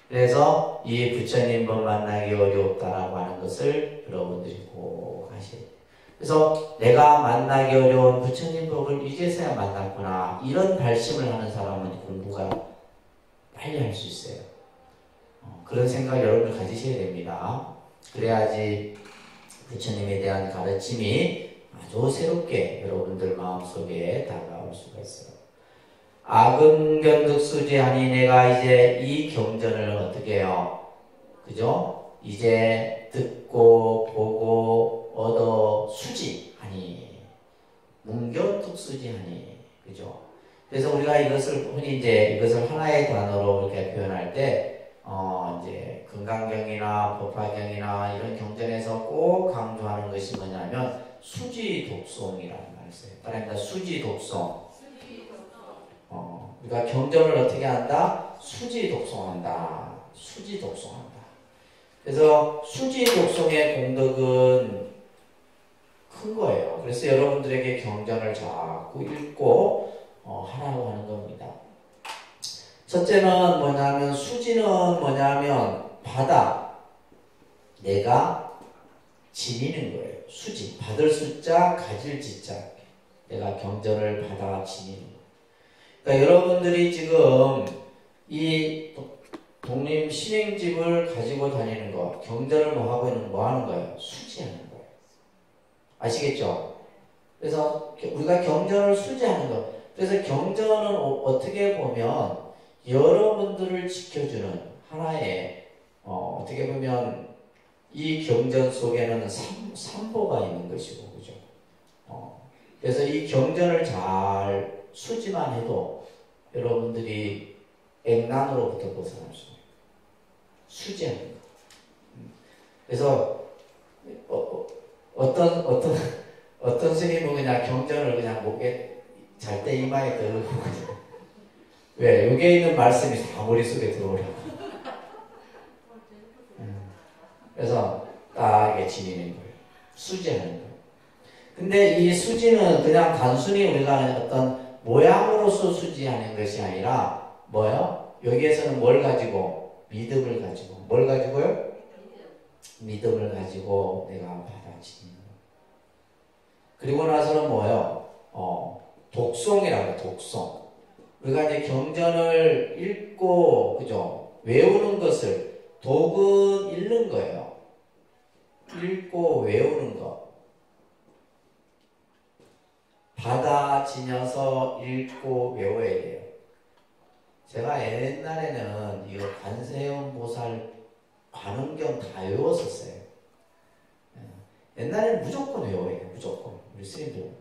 그래서 이 부처님 법 만나기 어렵다라고 하는 것을 여러분들이 꼭 하셔야 돼요. 그래서 내가 만나기 어려운 부처님 법 법을 이제서야 만났구나. 이런 발심을 하는 사람은 공부가 빨리 할 수 있어요. 그런 생각 여러분들 가지셔야 됩니다. 그래야지 부처님에 대한 가르침이 아주 새롭게 여러분들 마음속에 다가올 수가 있어요. 아금견득수지하니 내가 이제 이 경전을 어떻게 해요? 그죠? 이제 듣고 보고 얻어 수지하니 문견득수지하니 그죠? 그래서 우리가 이것을 흔히 이제 이것을 하나의 단어로 이렇게 표현할 때 이제 금강경이나 법화경이나 이런 경전에서 꼭 강조하는 것이 뭐냐면 수지독송이라는 말이 있어요. 따라합니다. 수지독송. 우리가 경전을 어떻게 한다? 수지독송한다. 수지독송한다. 그래서 수지독송의 공덕은 큰 거예요. 그래서 여러분들에게 경전을 자꾸 읽고 하라고 하는 겁니다. 첫째는 뭐냐면 수지는 뭐냐면 바다. 내가 지니는 거예요. 수지. 받을 숫자, 가질 지자. 내가 경전을 받아 지니는 거예요. 그러니까 여러분들이 지금 이 독립 신행집을 가지고 다니는 거, 경전을 뭐 하고 있는 뭐 하는 거예요? 수지하는 거예요. 아시겠죠? 그래서 우리가 경전을 수지하는 거. 그래서 경전은 어떻게 보면 여러분들을 지켜주는 하나의 어떻게 보면 이 경전 속에는 삼보가 있는 것이고 그죠? 그래서 이 경전을 잘 수지만 해도 여러분들이 액난으로부터 벗어날 수 있어요. 수지하는 거. 그래서 어떤 스님은 그냥 경전을 그냥 목에 잘 때 이마에 들고 왜? 여기에 있는 말씀이 다 머릿속에 들어오려고. 그래서 딱 이게 지니는 거예요. 수지하는 거예요. 근데 이 수지는 그냥 단순히 우리가 어떤 모양으로서 수지하는 것이 아니라 뭐요? 여기에서는 뭘 가지고? 믿음을 가지고. 뭘 가지고요? 믿음을 가지고 내가 받아지는 거예요. 그리고 나서는 뭐요? 독송이라고 해요. 독송. 우리가 이제 경전을 읽고, 그죠? 외우는 것을, 독은 읽는 거예요. 읽고 외우는 거. 받아지녀서 읽고 외워야 돼요. 제가 옛날에는 이거 관세음보살 관음경 다 외웠었어요. 옛날에는 무조건 외워야 돼요. 무조건. 우리 스님들.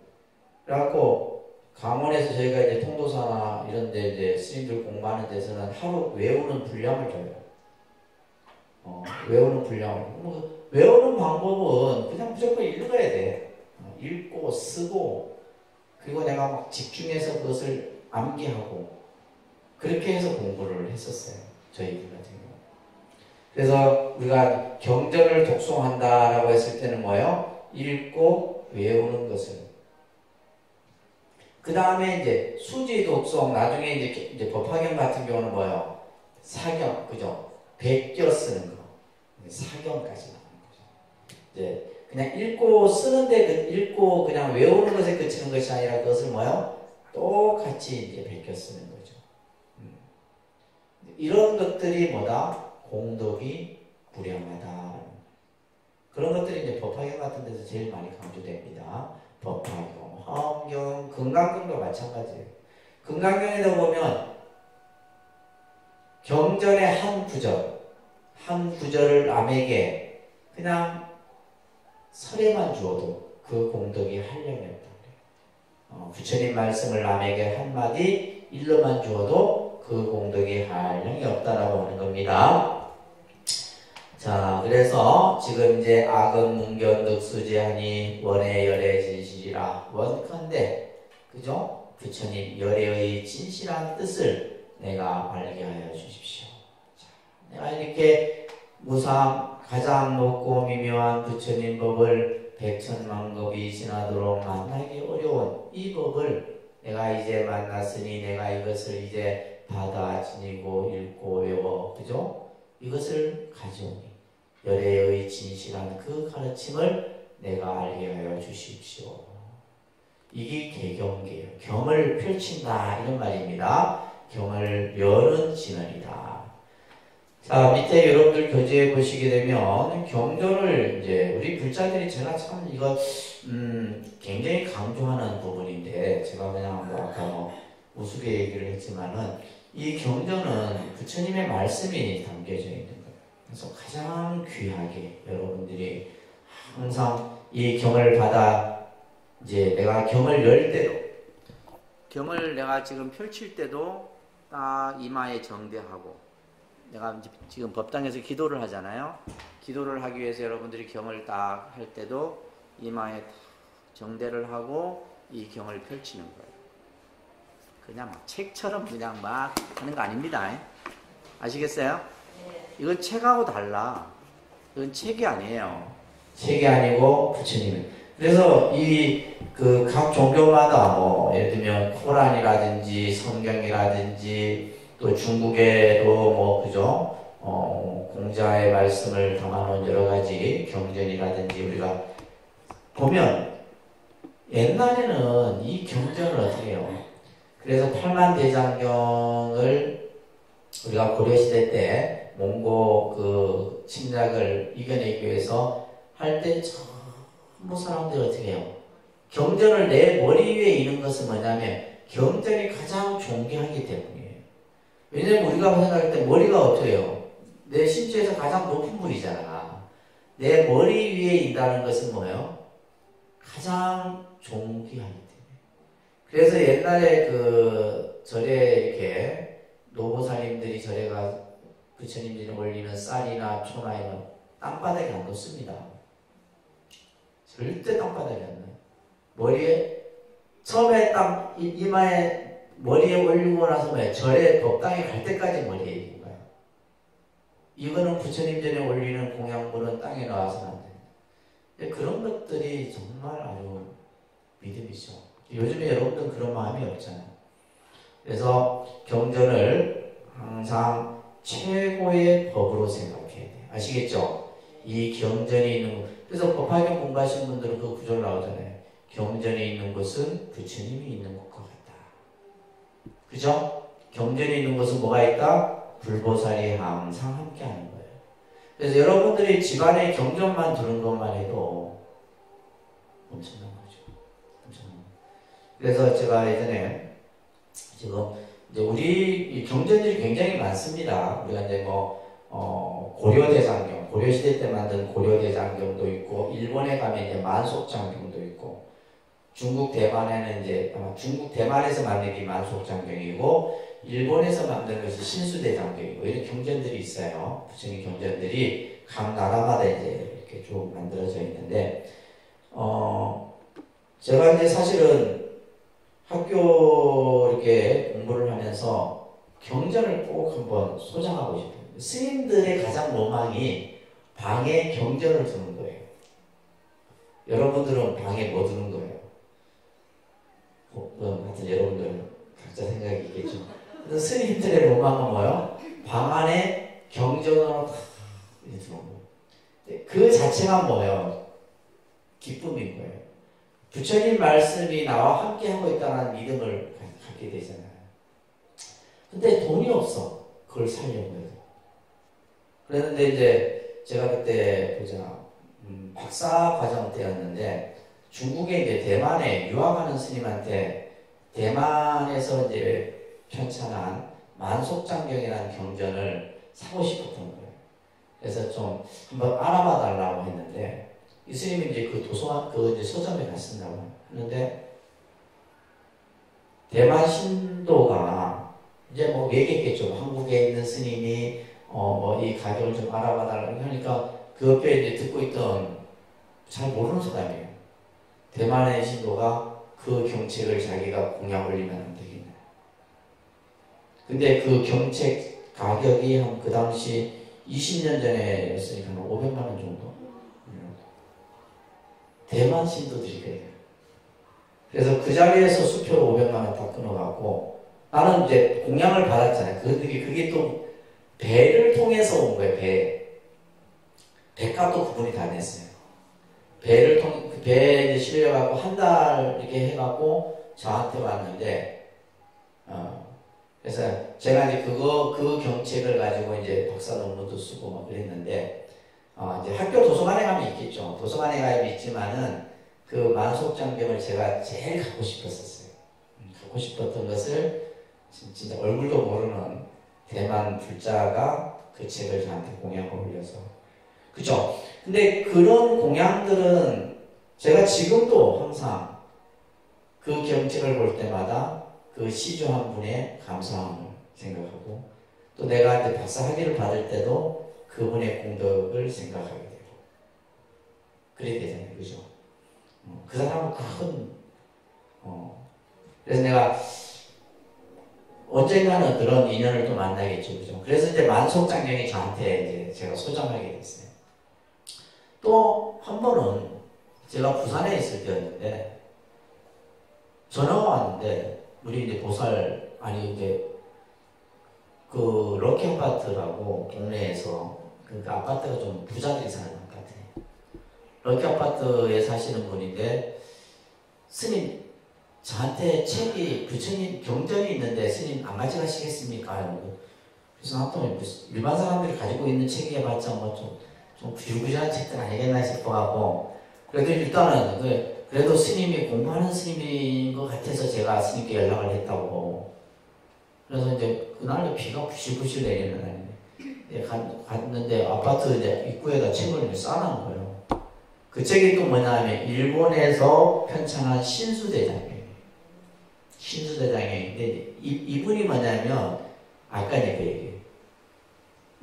그래갖고, 강원에서 저희가 이제 통도사나 이런 데 이제 스님들 공부하는 데서는 하루 외우는 분량을 줘요. 외우는 분량을. 외우는 방법은 그냥 무조건 읽어야 돼. 읽고 쓰고 그리고 내가 막 집중해서 그것을 암기하고 그렇게 해서 공부를 했었어요. 저희들 같은 경우. 그래서 우리가 경전을 독송한다라고 했을 때는 뭐예요? 읽고 외우는 것을. 그 다음에 이제 수지 독송, 나중에 이제 법화경 같은 경우는 뭐예요? 사경, 그죠? 베껴 쓰는 거. 사경까지 나오는 거죠. 이제 그냥 읽고 쓰는데, 읽고 그냥 외우는 것에 그치는 것이 아니라 그것을 뭐예요? 똑같이 이제 베껴 쓰는 거죠. 이런 것들이 뭐다? 공덕이 무량하다. 그런 것들이 이제 법화경 같은 데서 제일 많이 강조됩니다. 법화경, 화엄경, 금강경도 마찬가지예요. 금강경에도 보면 경전의 한 구절을 남에게 그냥 설에만 주어도 그 공덕이 한량이 없다. 부처님 말씀을 남에게 한마디 일러만 주어도 그 공덕이 한량이 없다라고 하는 겁니다. 자, 그래서 지금 이제 악은 문견득수지하니 원의 열의 진실이라. 원컨대, 그죠? 부처님 열의 진실한 뜻을 내가 알게 하여 주십시오. 자, 내가 이렇게 무상 가장 높고 미묘한 부처님 법을 백천만급이 지나도록 만나기 어려운 이 법을 내가 이제 만났으니 내가 이것을 이제 받아 지니고 읽고 외워, 그죠? 이것을 가져오니 열애의 진실한 그 가르침을 내가 알게 하여 주십시오. 이게 개경계예요. 경을 펼친다 이런 말입니다. 경을 여는 진언이다. 자, 밑에 여러분들 교재에 보시게 되면 경전을 이제 우리 불자들이 제가 참 이거 굉장히 강조하는 부분인데 제가 그냥 뭐 아까 뭐 우스개 얘기를 했지만은 이 경전은 부처님의 말씀이 담겨져 있는 거예요. 그래서 가장 귀하게 여러분들이 항상 이 경을 받아 이제 내가 경을 열 때도 경을 내가 지금 펼칠 때도 딱 이마에 정대하고 내가 지금 법당에서 기도를 하잖아요. 기도를 하기 위해서 여러분들이 경을 딱 할 때도 이마에 정대를 하고 이 경을 펼치는 거예요. 그냥 막 책처럼 그냥 막 하는 거 아닙니다. 아시겠어요? 이건 책하고 달라. 이건 책이 아니에요. 책이 아니고 부처님은. 그래서 이 그 각 종교마다 뭐 예를 들면 코란이라든지 성경이라든지 또 중국에도 뭐 그죠? 공자의 말씀을 담아놓은 여러 가지 경전이라든지 우리가 보면 옛날에는 이 경전을 어떻게 해요? 그래서 팔만대장경을 우리가 고려시대 때 몽고 그 침략을 이겨내기 위해서 할 때 전부 사람들이 어떻게 해요? 경전을 내 머리 위에 있는 것은 뭐냐면 경전이 가장 존귀하기 때문이에요. 왜냐면 우리가 생각할 때 머리가 어떻게 해요? 내 신체에서 가장 높은 부위잖아. 내 머리 위에 있다는 것은 뭐예요? 가장 존귀하기 때문에. 그래서 옛날에 그 절에 이렇게 노보살님들이 절에 가 부처님들이 올리는 쌀이나 초나 이런 땅바닥에 안 놓습니다. 절대 땅바닥에 안 놔요. 머리에 처음에 딱 이마에 머리에 올리고 나서 뭐예요? 절에 법당에 갈 때까지 머리에 있는 거예요. 이거는 부처님 전에 올리는 공양물은 땅에 나와서는 안 돼요. 그런 것들이 정말 아주 믿음이죠. 요즘에 여러분들은 그런 마음이 없잖아요. 그래서 경전을 항상 최고의 법으로 생각해야 돼요. 아시겠죠? 이 경전이 있는 것. 그래서 법화경 공부하신 분들은 그 구절 나오잖아요. 경전이 있는 곳은 부처님이 있는 곳과 같다. 그죠? 경전이 있는 곳은 뭐가 있다? 불보살이 항상 함께 하는 거예요. 그래서 여러분들이 집안에 경전만 두는 것만 해도 엄청난 거죠. 엄청난 거죠. 그래서 제가 예전에 지금 이제 우리 경전들이 굉장히 많습니다. 우리가 이제 고려대장경, 고려시대 때 만든 고려대장경도 있고, 일본에 가면 이제 만속장경도 있고, 중국 대만에는 이제 아마 중국 대만에서 만든 게 만속장경이고, 일본에서 만든 것이 신수대장경이고, 이런 경전들이 있어요. 부처님 경전들이 각 나라마다 이제 이렇게 쭉 만들어져 있는데, 제가 이제 사실은 학교 이렇게 공부를 하면서 경전을 꼭 한번 소장하고 싶어요. 스님들의 가장 로망이 방에 경전을 두는 거예요. 여러분들은 방에 뭐 두는 거예요? 하여튼 여러분들은 각자 생각이 있겠죠. 그래서 스님들의 로망은 뭐예요? 방 안에 경전으로 다 두는 거예요. 그 자체가 뭐예요? 기쁨인 거예요. 부처님 말씀이 나와 함께 하고 있다는 믿음을 갖게 되잖아요. 근데 돈이 없어. 그걸 살려고 해도. 그랬는데 이제 제가 그때 박사 과정 때였는데 중국에 이제 대만에 유학하는 스님한테 대만에서 이제 편찬한 만속장경이라는 경전을 사고 싶었던 거예요. 그래서 좀 한번 알아봐 달라고 했는데 이 스님이 이제 그 도서관 이제 서점에 갔습니다. 그런데 대만 신도가 이제 뭐 얘기했겠죠. 한국에 있는 스님이 이 가격을 좀 알아봐 달라고 하니까 그 옆에 이제 듣고 있던 잘 모르는 사람이에요. 대만의 신도가 그 경책을 자기가 공약 올리면 안 되겠네. 근데 그 경책 가격이 한 그 당시 20년 전에였으니까 500만 원 정도. 대만 신도들이 그래요. 그래서 그 자리에서 수표로 500만 원 다 끊어갖고 나는 이제 공약을 받았잖아요. 그게 또 배를 통해서 온 거예요. 배값도 그분이 다 냈어요. 그 배에 이제 실려갖고 한 달 이렇게 해갖고 저한테 왔는데, 그래서 제가 이제 그 경책을 가지고 이제 박사 논문도 쓰고 막 그랬는데, 이제 학교 도서관에 가면 있겠죠. 도서관에 가면 있지만은 그 만속장경을 제가 제일 갖고 싶었었어요. 갖고 싶었던 것을 진짜 얼굴도 모르는 대만 불자가 그 책을 저한테 공양을 올려서. 그죠? 근데 그런 공양들은 제가 지금도 항상 그 경책을 볼 때마다 그 시주 한 분의 감사함을 생각하고, 또 내가 이제 박사 학위를 받을 때도 그분의 공덕을 생각하게 되고, 그래야 되잖아요. 그죠? 그 사람은 그래서 내가 언젠가는 그런 인연을 또 만나겠죠. 그죠? 그래서 이제 만속장경이 저한테 이제 제가 소장하게 됐어요. 또 한 번은 제가 부산에 있을 때였는데, 전화가 왔는데, 우리 이제 이제 그 럭키 아파트라고 동네에서, 그러니까 아파트가 좀 부자들이 사는 아파트예요. 럭키 아파트에 사시는 분인데, 스님, 저한테 책이 부처님 경전이 있는데 스님 안 가져가시겠습니까? 그래서 나도 일반 사람들이 가지고 있는 책이 해봤자 좀 구질구질한 책들 아니겠나 싶어가고, 그래도 일단은 그래도 스님이 공부하는 스님인 것 같아서 제가 스님께 연락을 했다고. 그래서 이제 그날도 비가 부실부실 내리는 날인데 갔는데 아파트 이제 입구에다 책을 이제 쌓아놓은 거예요. 그 책이 또 뭐냐면 일본에서 편찬한 신수대장이에요. 신수대장인데 이분이 뭐냐면 아까 그 얘기예요.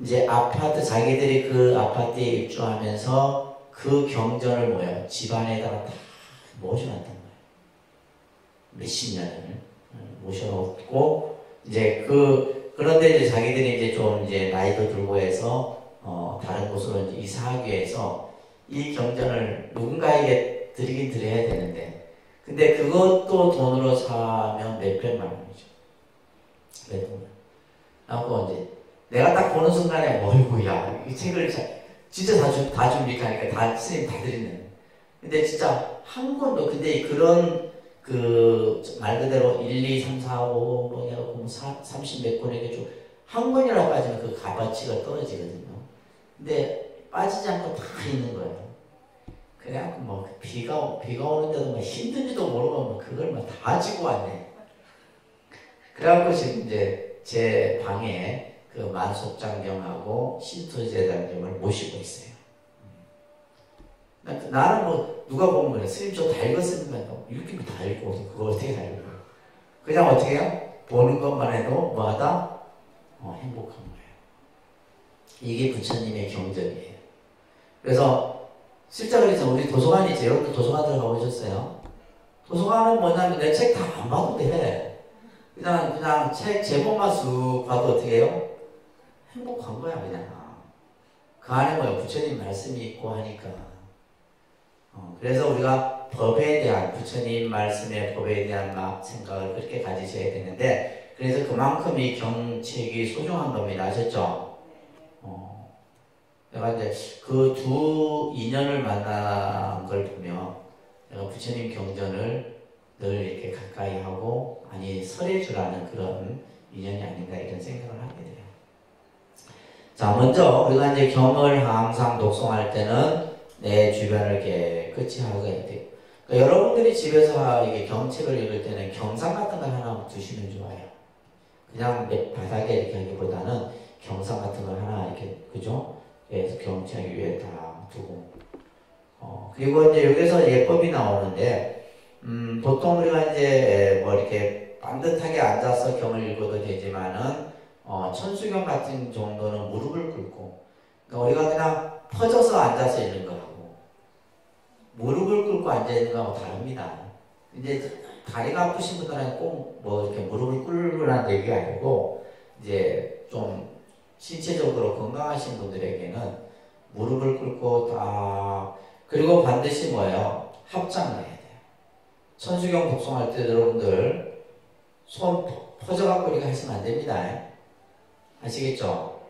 이제 자기들이 그 아파트에 입주하면서 그 경전을 집안에다가 다 모셔놨단 말이에요. 몇십 년을 모셔놓고, 이제 그런데 이제 자기들이 이제 좀 이제 나이도 들고 해서, 다른 곳으로 이제 이사하기 위해서 이 경전을 누군가에게 드리긴 드려야 되는데, 근데 그것도 돈으로 사면 몇백만 원이죠. 몇백만 원. 하고 이제 내가 딱 보는 순간에 어이구야, 이 책을 진짜 다 줍니까? 하니까 다 스님 다 드리는. 근데 진짜 한 권도, 근데 그런 말 그대로 1, 2, 3, 4, 5 뭐 해갖고 30몇 권에게 좀 한 권이라고 빠지면 그 값어치가 떨어지거든요. 근데 빠지지 않고 다 있는 거예요. 그래갖고 비가 오는데도 힘든지도 모르고 그걸 다 지고 왔네. 그래갖고 지금 이제 제 방에 그 만속장경하고 신토제장경을 모시고 있어요. 나는 누가 보면 그래. 스님 저 다 읽었습니다. 읽기면 다 읽고 그걸 어떻게 다 읽어요? 그냥 어떻게 해요? 보는 것만 해도 뭐하다? 행복한 거예요. 이게 부처님의 경전이에요. 그래서 실제 그래서 우리 도서관이 있죠. 여러분들 도서관 들어가 보셨어요? 도서관은 뭐냐면 내 책 다 안 봐도 돼. 그냥 책 제목만 쑥 봐도 어떻게 해요? 행복한 거야 그냥. 그 안에 부처님 말씀이 있고 하니까. 그래서 우리가 법에 대한, 부처님 말씀의 법에 대한 생각을 그렇게 가지셔야 되는데, 그래서 그만큼 이 경책이 소중한 겁니다. 아셨죠? 내가 이제 그 두 인연을 만난 걸 보면 내가 부처님 경전을 늘 이렇게 가까이 하고 설해주라는 그런 인연이 아닌가 이런 생각을 하게 돼요. 자, 먼저 우리가 이제 경을 항상 독송할 때는 내 주변을 깨끗이 하게 돼요. 그러니까 여러분들이 집에서 이게 경책을 읽을 때는 경상 같은 걸 하나 두시면 좋아요. 그냥 바닥에 이렇게 하기보다는 경상 같은 걸 하나 이렇게, 그죠? 그래서 경책 위에 다 두고. 그리고 이제 여기서 예법이 나오는데, 보통 우리가 이제 이렇게 반듯하게 앉아서 경을 읽어도 되지만은, 천수경 같은 정도는 무릎을 꿇고, 그러니까 우리가 그냥 퍼져서 앉아서 읽는 거하고, 무릎을 꿇고 앉아있는 거하고 다릅니다. 이제 다리가 아프신 분들은 꼭 이렇게 무릎을 꿇으라는 얘기가 아니고, 이제 좀 신체적으로 건강하신 분들에게는 무릎을 꿇고 그리고 반드시 합장을 해야 돼요. 천수경 독송할 때 여러분들 손 퍼져갖고 이렇게 하시면 안 됩니다. 아시겠죠?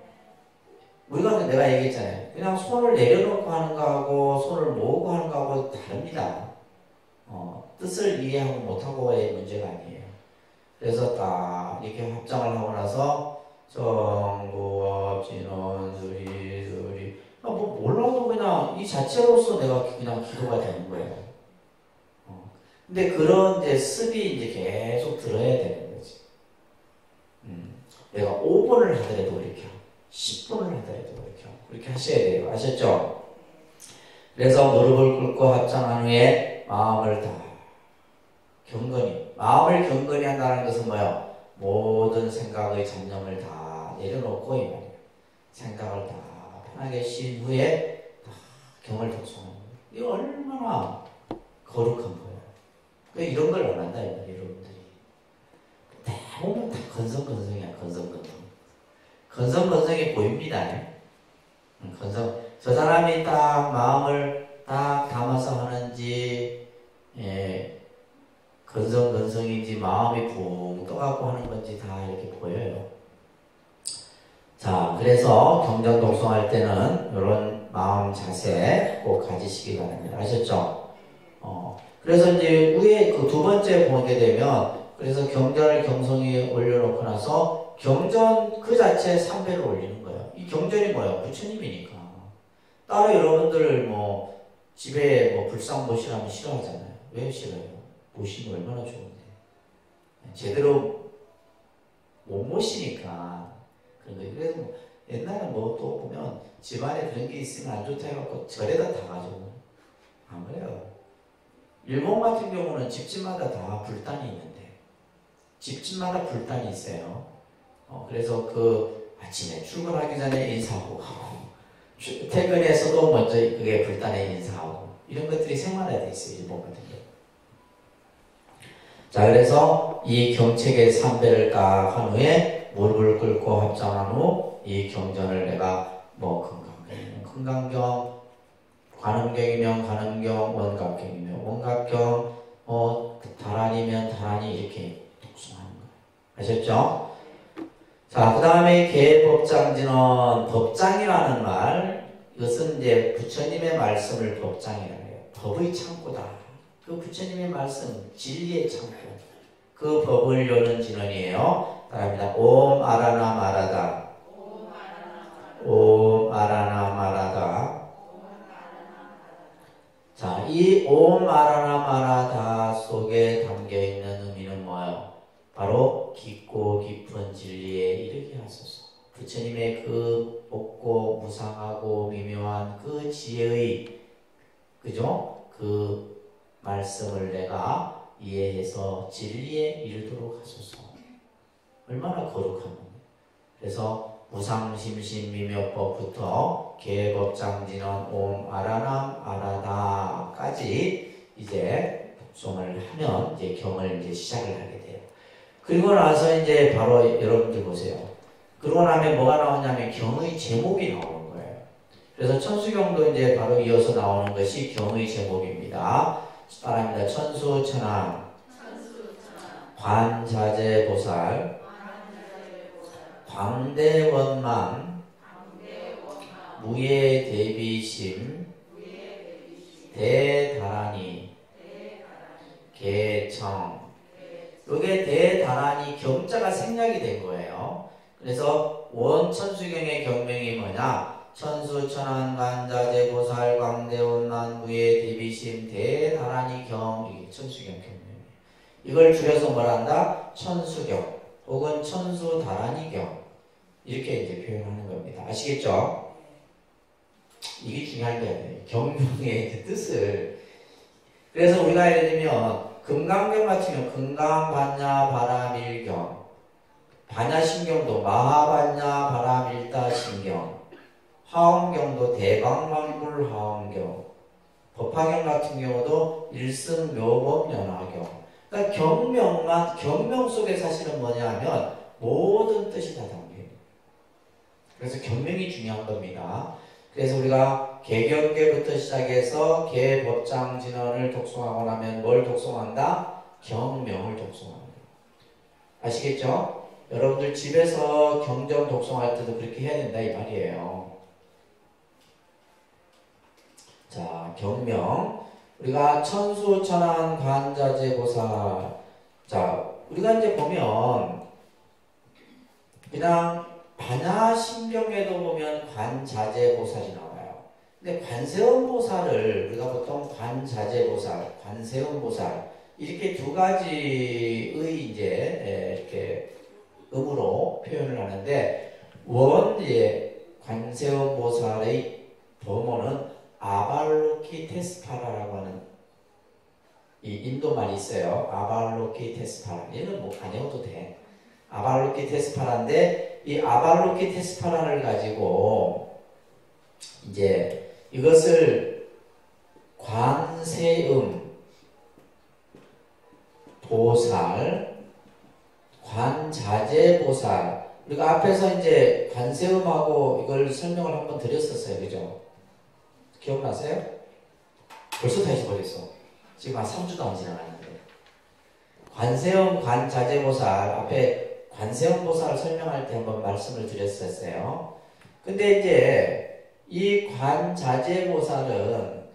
우리가 내가 얘기했잖아요. 그냥 손을 내려놓고 하는 거하고 손을 모으고 하는 거하고 다릅니다. 뜻을 이해하고 못하고의 문제가 아니에요. 그래서 딱 이렇게 합장을 하고 나서 정부업 진원 수리 뭐 몰라도 그냥 이 자체로서 내가 그냥 기도가 되는 거예요. 근데 그런 이제 습이 이제 계속 들어야 되는 거지. 내가 5분을 하더라도 이렇게 10분을 하더라도 그렇게 하셔야 돼요. 아셨죠? 그래서 무릎을 꿇고 합장한 후에 마음을 다 경건히, 마음을 경건히 한다는 것은 뭐예요? 모든 생각의 잡념을 다 내려놓고 이 말이에요. 생각을 다 편하게 쉰 후에 다 경을 독송하는 거예요. 이거 얼마나 거룩한 거예요. 이런 걸 안 한다 이 말이에요. 여러분들이 대부분 다 건성건성이야. 건성건성이 보입니다. 저 사람이 딱 마음을 딱 담아서 하는지, 건성건성인지 마음이 붕 떠갖고 하는 건지 다 이렇게 보여요. 자, 그래서 경전 독송할 때는 이런 마음 자세 꼭 가지시기 바랍니다. 아셨죠? 그래서 이제 위에 그 두 번째 보게 되면, 그래서 경전을 경성에 올려놓고 나서 경전 그 자체에 3배를 올리는 거예요. 이 경전이 뭐예요? 부처님이니까. 따로 여러분들 뭐 집에 뭐 불상 모시라면 싫어하잖아요. 왜 싫어요? 모시면 얼마나 좋은데. 제대로 못 모시니까 그런 거예요. 그래서 뭐 옛날에 뭐 또 보면 집안에 그런 게 있으면 안 좋다 해갖고 절에다 다 가지고 안 그래요. 일본 같은 경우는 집집마다 다 불단이 있는데 집집마다 불단이 있어요. 그래서 그 아침에 출근하기 전에 인사하고 퇴근해서도 먼저 그게 불단에 인사하고 이런 것들이 생활화되어 있어요. 일본 같은 경우. 자, 그래서 이 경책의 3배를 딱 한 후에 무릎을 꿇고 합장한 후 이 경전을 내가 뭐 금강경이면 금강경, 관음경이면 관음경, 원각경이면 원각경, 다란이면 다란이 이렇게 독송하는 거예요. 아셨죠? 자, 그 다음에 계법장진은 법장이라는 말, 이것은 이제 부처님의 말씀을 법장이라고 해요. 법의 창고다. 그 부처님의 말씀, 진리의 창고. 그 법을 여는 진원이에요. 따라합니다. 옴 아라나 마라다. 옴 아라나 마라다. 자, 이 옴 아라나 마라다 속에 담겨있는 의미는 뭐예요? 바로 깊고 깊은 진리에 이르게 하소서. 부처님의 그 높고 무상하고 미묘한 그 지혜의, 그죠? 그 말씀을 내가 이해해서 진리에 이르도록 하소서. 얼마나 거룩한 거예요. 그래서 무상심신미묘법부터 계법장진원 옴 아라남 아라다까지 이제 독송을 하면 이제 경을 이제 시작을 하게 돼요. 그리고 나서 이제 바로 여러분들 보세요. 그러고 나면 뭐가 나오냐면 경의 제목이 나오는 거예요. 그래서 천수경도 이제 바로 이어서 나오는 것이 경의 제목입니다. 따라합니다. 천수천왕 관자재보살 광대원망 무예대비심 대다라니 개청. 이게 대다라니 경자가 생략이 된 거예요. 그래서 원천수경의 경명이 뭐냐? 천수천안 관자재보살 광대원만 무예대비심 대다라니 경. 이게 천수경 경명이에요. 이걸 줄여서 뭐라 한다? 천수경 혹은 천수다라니경 이렇게 이제 표현하는 겁니다. 아시겠죠? 이게 중요한 거예요. 경명의 뜻을. 그래서 우리가 예를 들면 금강경 같은 경우 금강반야 바라밀경, 반야신경도 마하반야 바라밀다신경, 화엄경도 대방만불 화엄경, 법화경 같은 경우도 일승묘법연화경. 그러니까 경명 속에 사실은 뭐냐면 모든 뜻이 다 담겨요. 그래서 경명이 중요한 겁니다. 그래서 우리가 개경계부터 시작해서 계법장진원을 독송하고 나면 뭘 독송한다? 경명을 독송합니다. 아시겠죠? 여러분들 집에서 경전 독송할 때도 그렇게 해야 된다 이 말이에요. 자, 경명. 우리가 천수천왕 관자재보살. 자, 우리가 이제 보면 그냥 반야심경에도 보면 관자재보살이 나와요. 근데 관세음보살을 우리가 보통 관자재보살, 관세음보살 이렇게 두 가지의 이제 이렇게 음으로 표현을 하는데 원의 관세음보살의 범어는 아발로키테스파라라고 하는 이 인도 말이 있어요. 아발로키테스파라. 얘는 뭐 안 외워도 돼. 아발로키테스파라인데 이 아발로키테스파라를 가지고 이제 이것을 관세음 보살, 관자재보살. 우리가 앞에서 이제 관세음하고 이걸 설명을 한번 드렸었어요. 그죠? 기억나세요? 벌써 다 잊어버렸어. 지금 한 3주도 안 지나갔는데. 관세음, 관자재보살. 앞에 관세음보살을 설명할 때 한번 말씀을 드렸었어요. 근데 이제 이 관자재보살은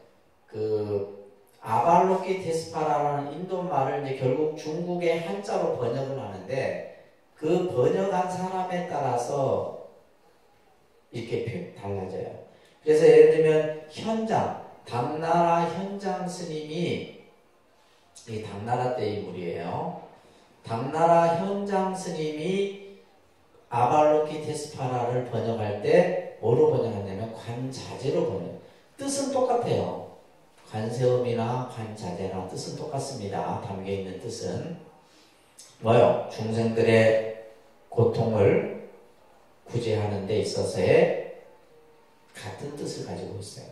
그 아발로키테스파라는 인도 말을 이제 결국 중국의 한자로 번역을 하는데 그 번역한 사람에 따라서 이렇게 달라져요. 그래서 예를 들면 현장, 당나라 현장 스님이 이 당나라 때 인물이에요. 당나라 현장 스님이 아발로키테스파라를 번역할 때 뭐로 번역하냐면 관자재로 번역. 뜻은 똑같아요. 관세음이나 관자재나 뜻은 똑같습니다. 담겨있는 뜻은 뭐요? 중생들의 고통을 구제하는 데 있어서의 같은 뜻을 가지고 있어요.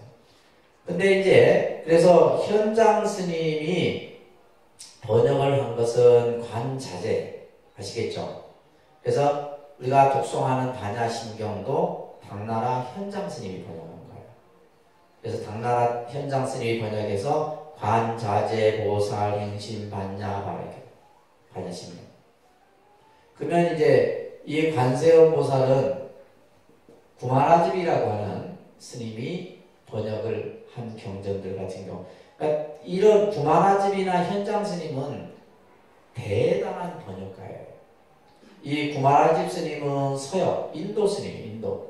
근데 이제 그래서 현장 스님이 번역을 한 것은 관자재 아시겠죠? 그래서 우리가 독송하는 반야심경도 당나라 현장 스님이 번역한 거예요. 그래서 당나라 현장 스님이 번역해서 관자재 보살 행심 반야 반야심경. 그러면 이제 이 관세음 보살은 구마라집이라고 하는 스님이 번역을 한 경전들 같은 경우, 그러니까 이런 구마라집이나 현장 스님은 대단한 번역가예요. 이 구마라집 스님은 서역, 인도 스님이에요.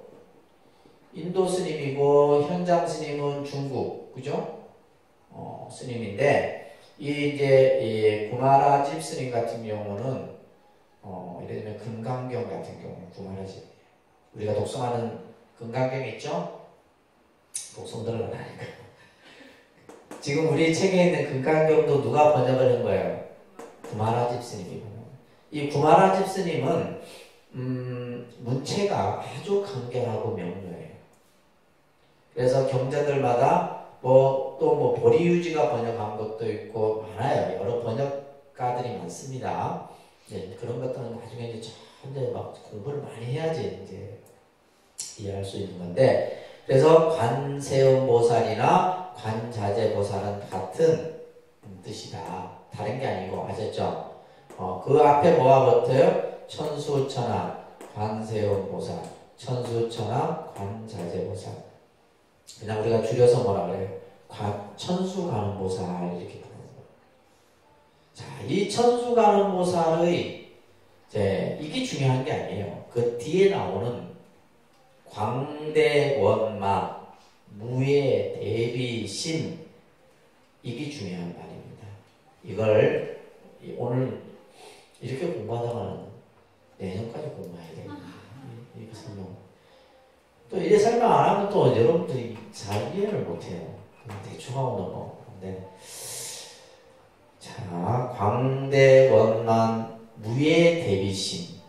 인도 스님이고 현장 스님은 중국, 그죠? 스님인데 이제 이 구마라집 스님 같은 경우는 예를 들면 금강경 같은 경우 구마라집. 우리가 독송하는 금강경 있죠? 독송 들어가니까. 지금 우리 책에 있는 금강경도 누가 번역을 한 거예요? 구마라집 스님이 번역. 이 구마라집 스님은 문체가 아주 간결하고 명료해요. 그래서 경전들마다 또 보리유지가 번역한 것도 있고 많아요. 여러 번역가들이 많습니다. 네, 그런 것들은 나중에 이제 막 공부를 많이 해야지 이제 이해할 수 있는 건데, 그래서 관세음 보살이나 관자재 보살은 같은 뜻이다. 다른 게 아니고, 아셨죠? 그 앞에 뭐가 붙어요? 천수천왕 관세음 보살, 천수천왕 관자재 보살. 그냥 우리가 줄여서 뭐라 그래요? 천수관음보살 이렇게 부르는 거예요. 자, 이 천수관음보살의 이게 중요한 게 아니에요. 그 뒤에 나오는 광대원마, 무예, 대비신, 이게 중요한 말입니다. 이걸 오늘 이렇게 공부하다가는 내년까지 공부해야 되겠네요. 이거 설명. 또 이래 설명 안 하면 또 여러분들이 잘 이해를 못해요. 그냥 대충 하고 넘어. 네. 자, 광대원만 무예 대비신.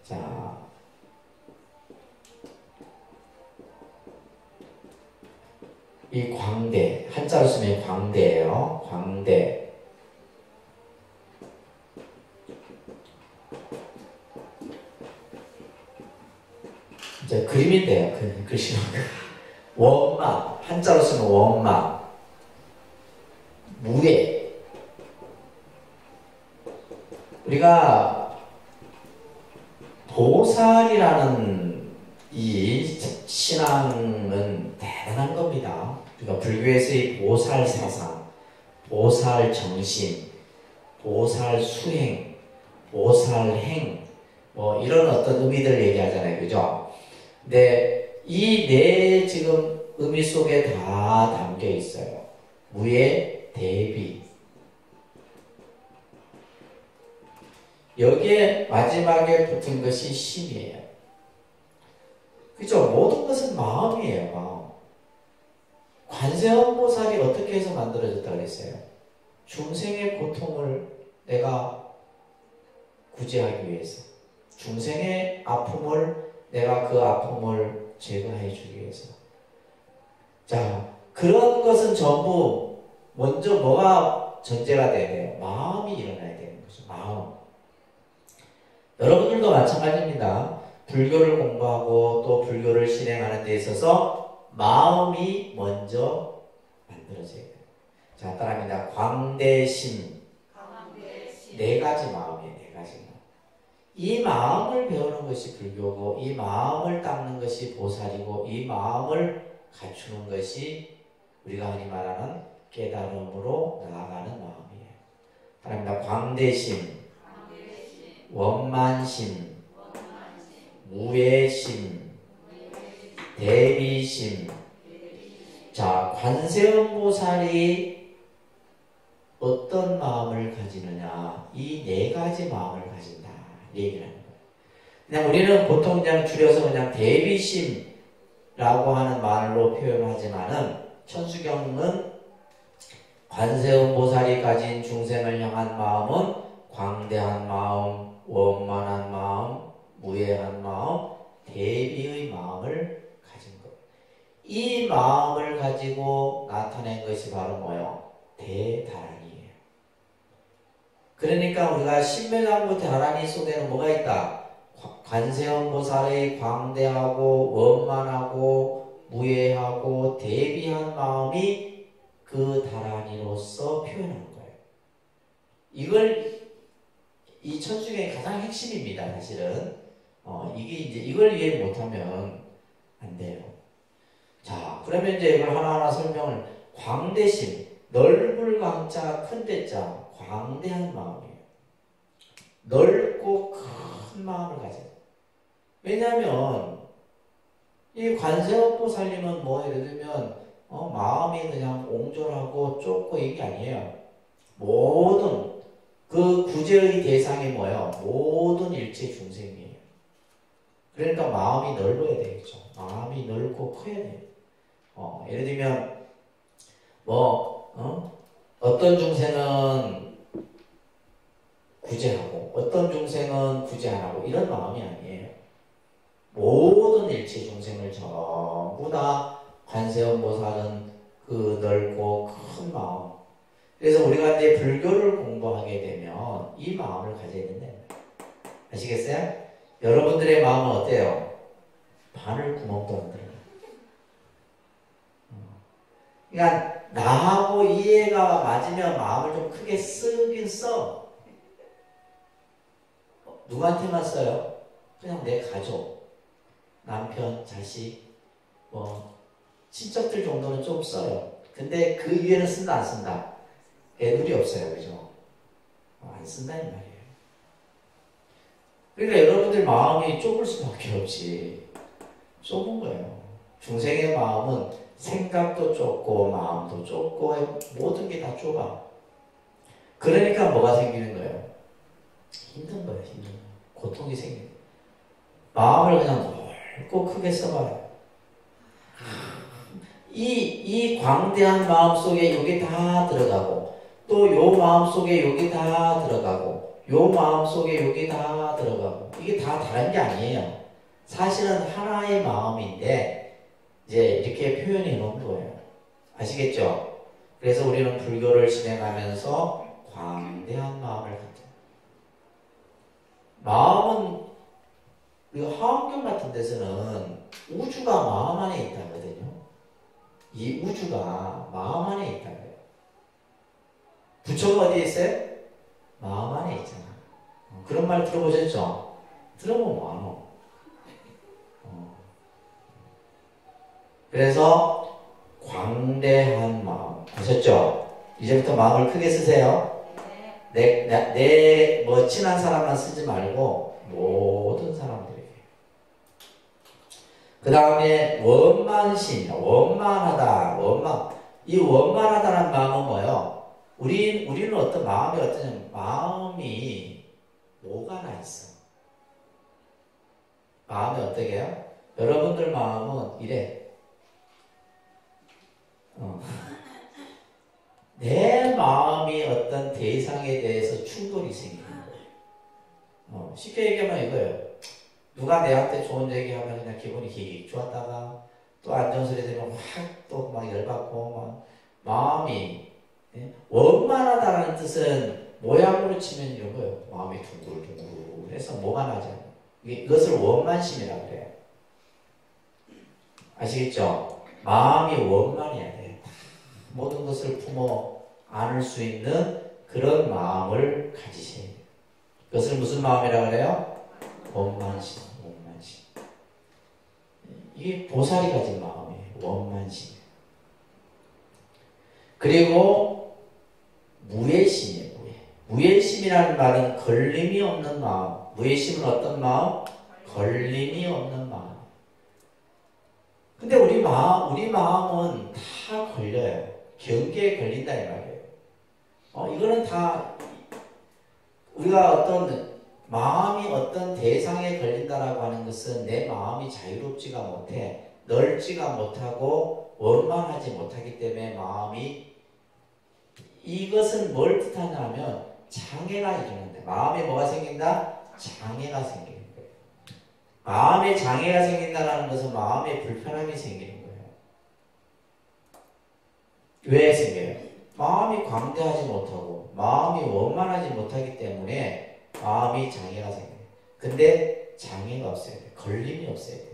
자, 이 광대, 한자로 쓰면 광대예요. 광대. 이제 그림인데요. 글씨로. 원마, 한자로 쓰면 원마. 무예. 우리가 보살이라는 이 신앙은 대단한 겁니다. 그러니까 불교에서의 보살 사상, 보살 정신, 보살 수행, 보살 행, 뭐 이런 어떤 의미들 얘기하잖아요. 그죠? 근데 이 네 지금 의미 속에 다 담겨 있어요. 무예, 대비. 여기에 마지막에 붙은 것이 심이에요. 그죠? 모든 것은 마음이에요. 마음. 관세음보살이 어떻게 해서 만들어졌다 그랬어요? 중생의 고통을 내가 구제하기 위해서, 중생의 아픔을 내가 그 아픔을 제거해 주기 위해서. 자, 그런 것은 전부 먼저 뭐가 전제가 돼야 돼요? 마음이 일어나야 되는 거죠. 마음. 여러분들도 마찬가지입니다. 불교를 공부하고 또 불교를 실행하는 데 있어서 마음이 먼저 만들어져야 돼요. 자, 따라합니다. 광대심. 네 가지 마음이에요. 네 가지 마음. 이 마음을 배우는 것이 불교고, 이 마음을 닦는 것이 보살이고, 이 마음을 갖추는 것이 우리가 흔히 말하는 깨달음으로 나아가는 마음이에요. 따라합니다. 광대심, 원만심, 무예심, 대비심. 자, 관세음보살이 어떤 마음을 가지느냐, 이 네 가지 마음을 가진다 얘기를 하는 거예요. 그냥 우리는 보통 그냥 줄여서 그냥 대비심라고 하는 말로 표현하지만은, 천수경은 관세음보살이 가진 중생을 향한 마음은 광대한 마음, 원만한 마음, 무예한 마음, 대비의 마음을 가진 거예요. 이 마음을 가지고 나타낸 것이 바로 뭐예요? 대다란이에요. 그러니까 우리가 신묘장구 대다란이 속에는 뭐가 있다? 관세음보살의 광대하고 원만하고 무예하고 대비한 마음이 그 다란이로서 표현한 거예요. 이걸 이 천수경의 가장 핵심입니다. 사실은 이게 이제 이걸 이해 못하면 안 돼요. 자, 그러면 이제 이걸 하나하나 설명을. 광대심, 넓을 광자 큰 대자, 광대한 마음이에요. 넓고 큰 마음을 가져요. 왜냐하면 이 관세음보살님은 뭐 예를 들면 마음이 그냥 옹졸하고 좁고 이게 아니에요. 모든 그 구제의 대상이 뭐예요? 모든 일체 중생이에요. 그러니까 마음이 넓어야 되겠죠. 마음이 넓고 커야 돼요. 예를 들면 어떤 중생은 구제하고 어떤 중생은 구제 안 하고 이런 마음이 아니에요. 모든 일체 중생을 전부 다 관세음보살은 그 넓고 큰 마음. 그래서 우리가 이제 불교를 공부하게 되면 이 마음을 가져야 된다. 아시겠어요? 여러분들의 마음은 어때요? 바늘 구멍도 안 들어요. 그러니까 나하고 이해가 맞으면 마음을 좀 크게 쓰긴 써. 누구한테만 써요? 그냥 내 가족, 남편, 자식, 친척들 정도는 좀 써요. 근데 그 이외에는 쓴다 안 쓴다? 애들이 없어요. 그죠? 안 쓴다는 말이에요. 그러니까 여러분들 마음이 좁을 수밖에 없지. 좁은 거예요. 중생의 마음은 생각도 좁고 마음도 좁고 모든 게 다 좁아. 그러니까 뭐가 생기는 거예요? 힘든 거예요. 힘든 거. 고통이 생기는 거예요. 마음을 그냥 넓고 크게 써봐요. 이 광대한 마음 속에 여기 다 들어가고, 또 요 마음 속에 여기 다 들어가고, 요 마음 속에 여기 다 들어가고, 이게 다 다른 게 아니에요. 사실은 하나의 마음인데 이제 이렇게 표현해 놓은 거예요. 아시겠죠? 그래서 우리는 불교를 진행하면서 광대한 마음을 갖죠. 마음은 그 화엄경 같은 데서는 우주가 마음 안에 있다거든요. 이 우주가 마음 안에 있다고요. 부처가 어디에 있어요? 마음 안에 있잖아. 그런 말 들어보셨죠? 들어보면 많어. 그래서 광대한 마음. 아셨죠? 이제부터 마음을 크게 쓰세요. 내 친한 사람만 쓰지 말고 모든 사람들에게. 그 다음에 원만심. 원만하다. 이 원만하다는 마음은 뭐예요? 우리는 어떤 마음이 어떠냐면 마음이 뭐가 나 있어. 마음이 어떻게 해요? 여러분들 마음은 이래. 내 마음이 어떤 대상에 대해서 충돌이 생기는 거예요. 쉽게 얘기하면 이거예요. 누가 내한테 좋은 얘기하면 그냥 기분이 히 좋았다가 또 안 좋은 소리 들으면 확 또 막 열받고 막 마음이 원만하다는 뜻은 모양으로 치면 이런 거예요. 마음이 둥글둥글 해서 뭐가 나잖아요. 이것을 원만심이라고 그래요. 아시겠죠? 마음이 원만해야 돼. 모든 것을 품어 안을 수 있는 그런 마음을 가지셔야 돼요. 그것을 무슨 마음이라고 그래요? 원만심. 이게 보살이 가진 마음이에요. 원만심. 그리고 무예심이에요. 무예심이라는 말은 걸림이 없는 마음. 무예심은 어떤 마음? 걸림이 없는 마음. 근데 우리 마음은 다 걸려요. 경계에 걸린다 이 말이에요. 이거는 다 우리가 마음이 어떤 대상에 걸린다라고 하는 것은 내 마음이 자유롭지가 못해. 넓지가 못하고 원만하지 못하기 때문에 마음이 이것은 뭘 뜻하냐면 장애가 일어난다. 마음에 뭐가 생긴다? 장애가 생기는 거예요. 마음에 장애가 생긴다는 것은 마음에 불편함이 생기는 거예요. 왜 생겨요? 마음이 광대하지 못하고 마음이 원만하지 못하기 때문에 마음이 장애가 생겨요. 근데 장애가 없어야 돼요. 걸림이 없어야 돼요.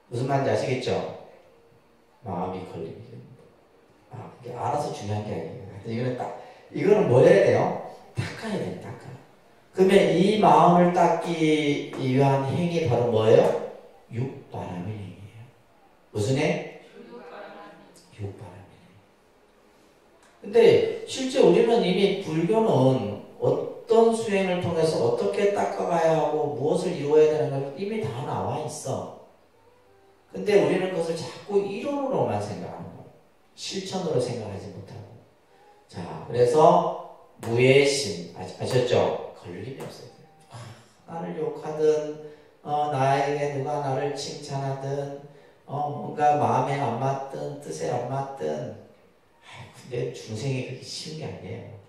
무슨 말인지 아시겠죠? 마음이 걸림이 됩니다. 이게 알아서 중요한 게 아니에요. 이거는 뭐 해야 돼요? 닦아야 돼요. 그러면 이 마음을 닦기 위한 행위 바로 뭐예요? 육바람의 행위예요. 무슨 행? 육바람의 행위. 근데 실제 우리는 이미 불교는 어떤 수행을 통해서 어떻게 닦아가야 하고 무엇을 이루어야 되는 걸 이미 다 나와 있어. 근데 우리는 그것을 자꾸 이론으로만 생각하는 거예요. 실천으로 생각하지 못하고. 자, 그래서 무예심 아셨죠? 걸림이 없어요. 나를 욕하든 나에게 누가 나를 칭찬하든 뭔가 마음에 안 맞든 뜻에 안 맞든 근데 중생이 그렇게 쉬운 게 아니에요.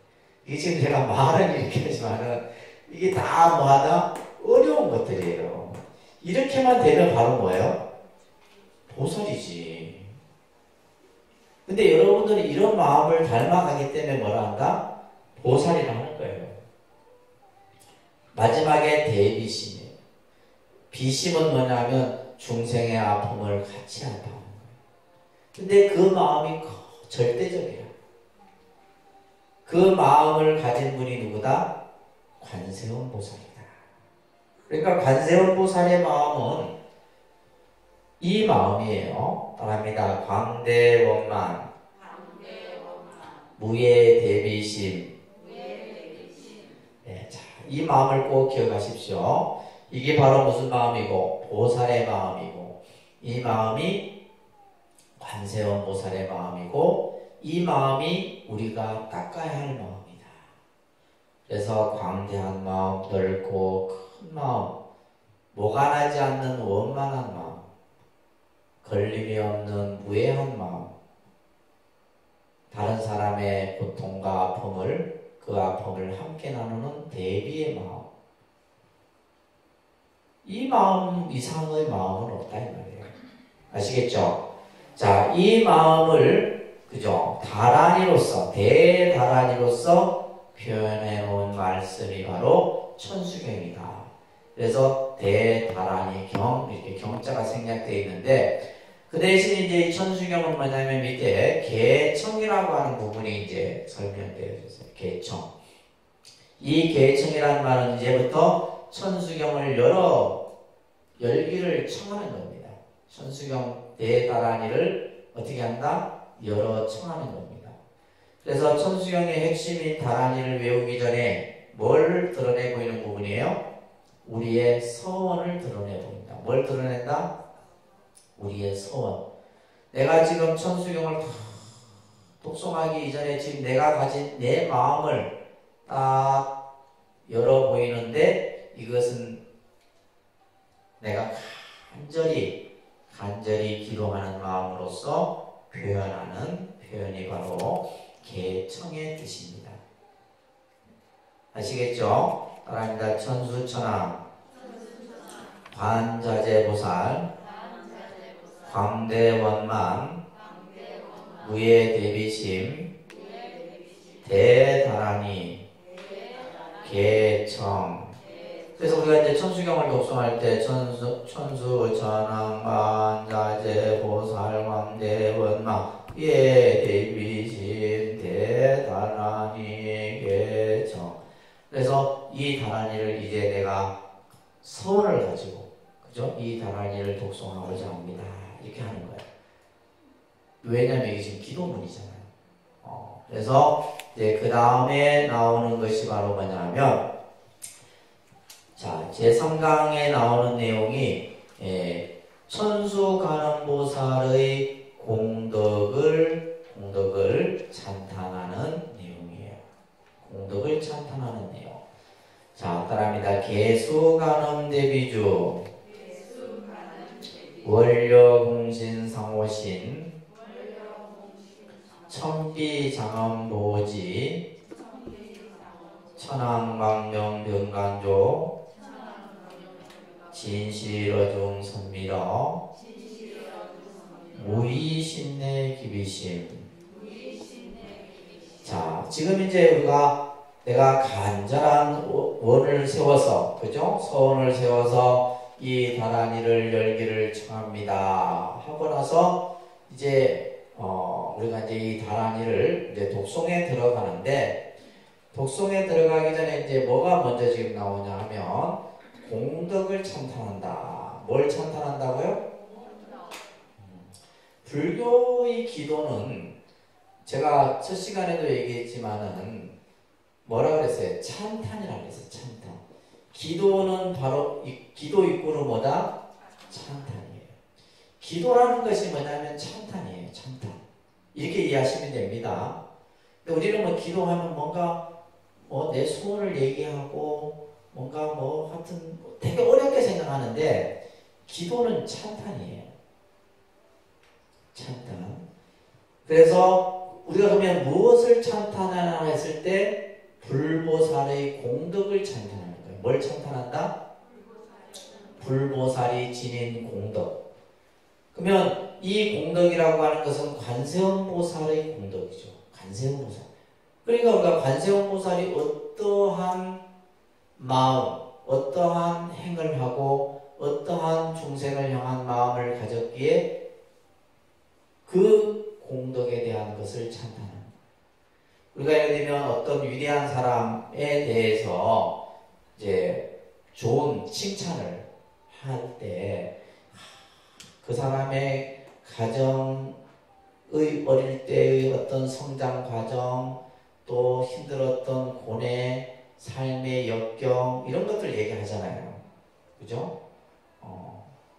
이게 지금 제가 말은 이렇게 하지만은 이게 다 뭐하다? 어려운 것들이에요. 이렇게만 되면 바로 뭐예요? 보살이지. 근데 여러분들이 이런 마음을 닮아가기 때문에 뭐라 한다? 보살이라 하는 거예요. 마지막에 대비심이에요. 비심은 뭐냐면 중생의 아픔을 같이 안다는 거예요. 근데 그 마음이 절대적이야. 그 마음을 가진 분이 누구다? 관세음 보살이다. 그러니까 관세음 보살의 마음은 이 마음이에요. 따라합니다. 광대원만, 무예대비심. 네, 자, 이 마음을 꼭 기억하십시오. 이게 바로 무슨 마음이고? 보살의 마음이고, 이 마음이 관세음 보살의 마음이고, 이 마음이 우리가 닦아야 할 마음이다. 그래서 광대한 마음, 넓고 큰 마음, 모가 나지 않는 원만한 마음, 걸림이 없는 무해한 마음, 다른 사람의 고통과 아픔을 그 아픔을 함께 나누는 대비의 마음. 이 마음 이상의 마음은 없다 이 말이에요. 아시겠죠? 자, 이 마음을 그죠? 다란이로서 대다란이로서 표현해 놓은 말씀이 바로 천수경이다. 그래서 대다란이 경 이렇게 경자가 생략되어 있는데 그 대신 이제 이 천수경은 뭐냐면 밑에 개청이라고 하는 부분이 이제 설명되어 있어요. 개청. 이 개청이라는 말은 이제부터 천수경을 열기를 청하는 겁니다. 천수경 대다란이를 어떻게 한다? 열어 청하는 겁니다. 그래서 천수경의 핵심인 다란이를 외우기 전에 뭘 드러내 보이는 부분이에요? 우리의 서원을 드러내 보인다. 뭘 드러낸다? 우리의 서원. 내가 지금 천수경을 독송하기 이전에 지금 내가 가진 내 마음을 딱 열어 보이는데 이것은 내가 간절히 기도하는 마음으로서 표현하는 표현이 바로 개청의 뜻입니다. 아시겠죠? 따라합니다. 천수천왕 관자재보살 광대원망 무예대비심 대다란이 개청. 그래서 우리가 이제 천수경을 독송할 때 천수천왕 관자재보살 광대원망 무예대비심 대다란이 개청. 그래서 이 다란이를 이제 내가 서원을 가지고, 그죠? 이 다란이를 독송하고자 합니다. 이렇게 하는 거예요. 왜냐면 이게 지금 기도문이잖아요. 그래서 이제 그 다음에 나오는 것이 바로 뭐냐면, 자, 제3강에 나오는 내용이, 천수관음보살의 공덕을 찬탄하는 내용이에요. 공덕을 찬탄하는 내용. 자, 따라합니다. 개수관음대비주 원료공신상호신 천비장엄보지 천왕광명병간조 진실어중선미러 무의심내 기비심. 자, 지금 이제 내가 간절한 원을 세워서, 그죠? 서원을 세워서 이 다란이를 열기를 청합니다 하고 나서 이제 우리가 이제 이 다란이를 이제 독송에 들어가는데, 독송에 들어가기 전에 이제 뭐가 먼저 지금 나오냐 하면 공덕을 찬탄한다. 뭘 찬탄한다고요? 불교의 기도는 제가 첫 시간에도 얘기했지만은 뭐라 그랬어요? 찬탄이라고 그랬어요. 찬탄. 기도는 바로 기도 입구는 뭐다? 찬탄이에요. 기도라는 것이 뭐냐면 찬탄이에요. 찬탄. 이렇게 이해하시면 됩니다. 근데 우리는 뭐 기도하면 뭔가 내 소원을 얘기하고 뭔가 하여튼 되게 어렵게 생각하는데 기도는 찬탄이에요. 찬탄. 그래서 우리가 그러면 무엇을 찬탄하나 했을 때 불보살의 공덕을 찬탄하는 거예요. 뭘 찬탄한다? 불보살이 지닌 공덕. 그러면 이 공덕이라고 하는 것은 관세음보살의 공덕이죠. 관세음보살. 그러니까 우리가 관세음보살이 어떠한 마음, 어떠한 행을 하고 어떠한 중생을 향한 마음을 가졌기에 그 공덕에 대한 것을 찬탄합니다. 우리가 예를 들면 어떤 위대한 사람에 대해서 이제 좋은 칭찬을 할 때 그 사람의 가정의 어릴 때의 어떤 성장 과정, 또 힘들었던 고뇌, 삶의 역경 이런 것들 얘기하잖아요. 그죠?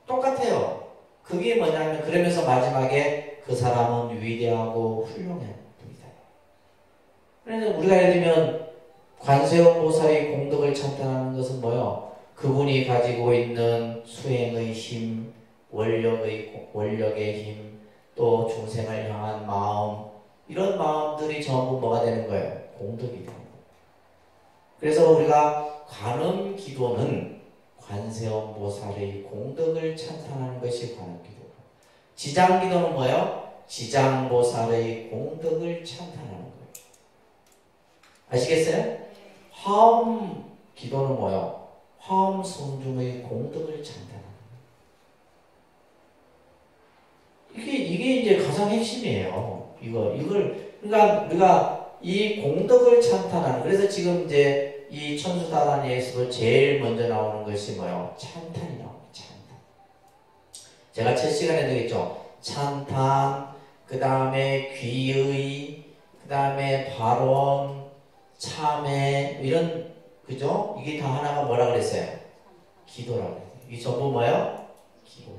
똑같아요. 그게 뭐냐면 그러면서 마지막에 그 사람은 위대하고 훌륭해. 그래서 우리가 예를 들면 관세음보살의 공덕을 찬탄하는 것은 뭐요? 그분이 가지고 있는 수행의 힘, 원력의 힘, 또 중생을 향한 마음, 이런 마음들이 전부 뭐가 되는 거예요? 공덕이 되는 거예요. 그래서 우리가 관음 기도는 관세음보살의 공덕을 찬탄하는 것이 관음 기도고, 지장 기도는 뭐예요? 지장보살의 공덕을 찬탄하는 거예요. 아시겠어요? 화엄 기도는 뭐예요? 화엄 성중의 공덕을 찬탄하는 거예요. 이게 이제 가장 핵심이에요. 그러니까 우리가 이 공덕을 찬탄하는, 그래서 지금 이제 이 천수다란이에서도 제일 먼저 나오는 것이 뭐예요? 찬탄이 나옵니다. 찬탄. 제가 첫 시간에 얘기했죠. 찬탄, 그 다음에 귀의, 그 다음에 발언, 참회, 이런, 그죠? 이게 다 하나가 뭐라 그랬어요? 기도라고 그랬어요. 이게 전부 뭐예요? 기도.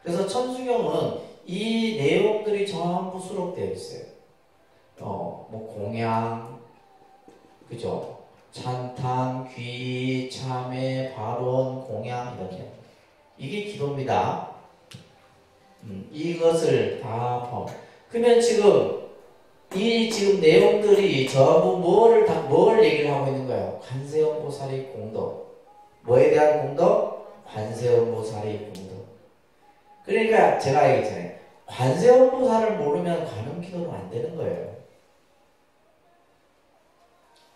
그래서 천수경은 이 내용들이 전부 수록되어 있어요. 뭐 공양, 그죠? 찬탄, 귀, 참회, 발언, 공양 이렇게. 이게 기도입니다. 이것을 다 포함. 그러면 지금 지금 내용들이 전부 뭘 얘기를 하고 있는 거예요? 관세음보살의 공덕. 뭐에 대한 공덕? 관세음보살의 공덕. 그러니까 제가 얘기했잖아요. 관세음보살을 모르면 관음기도는 안 되는 거예요.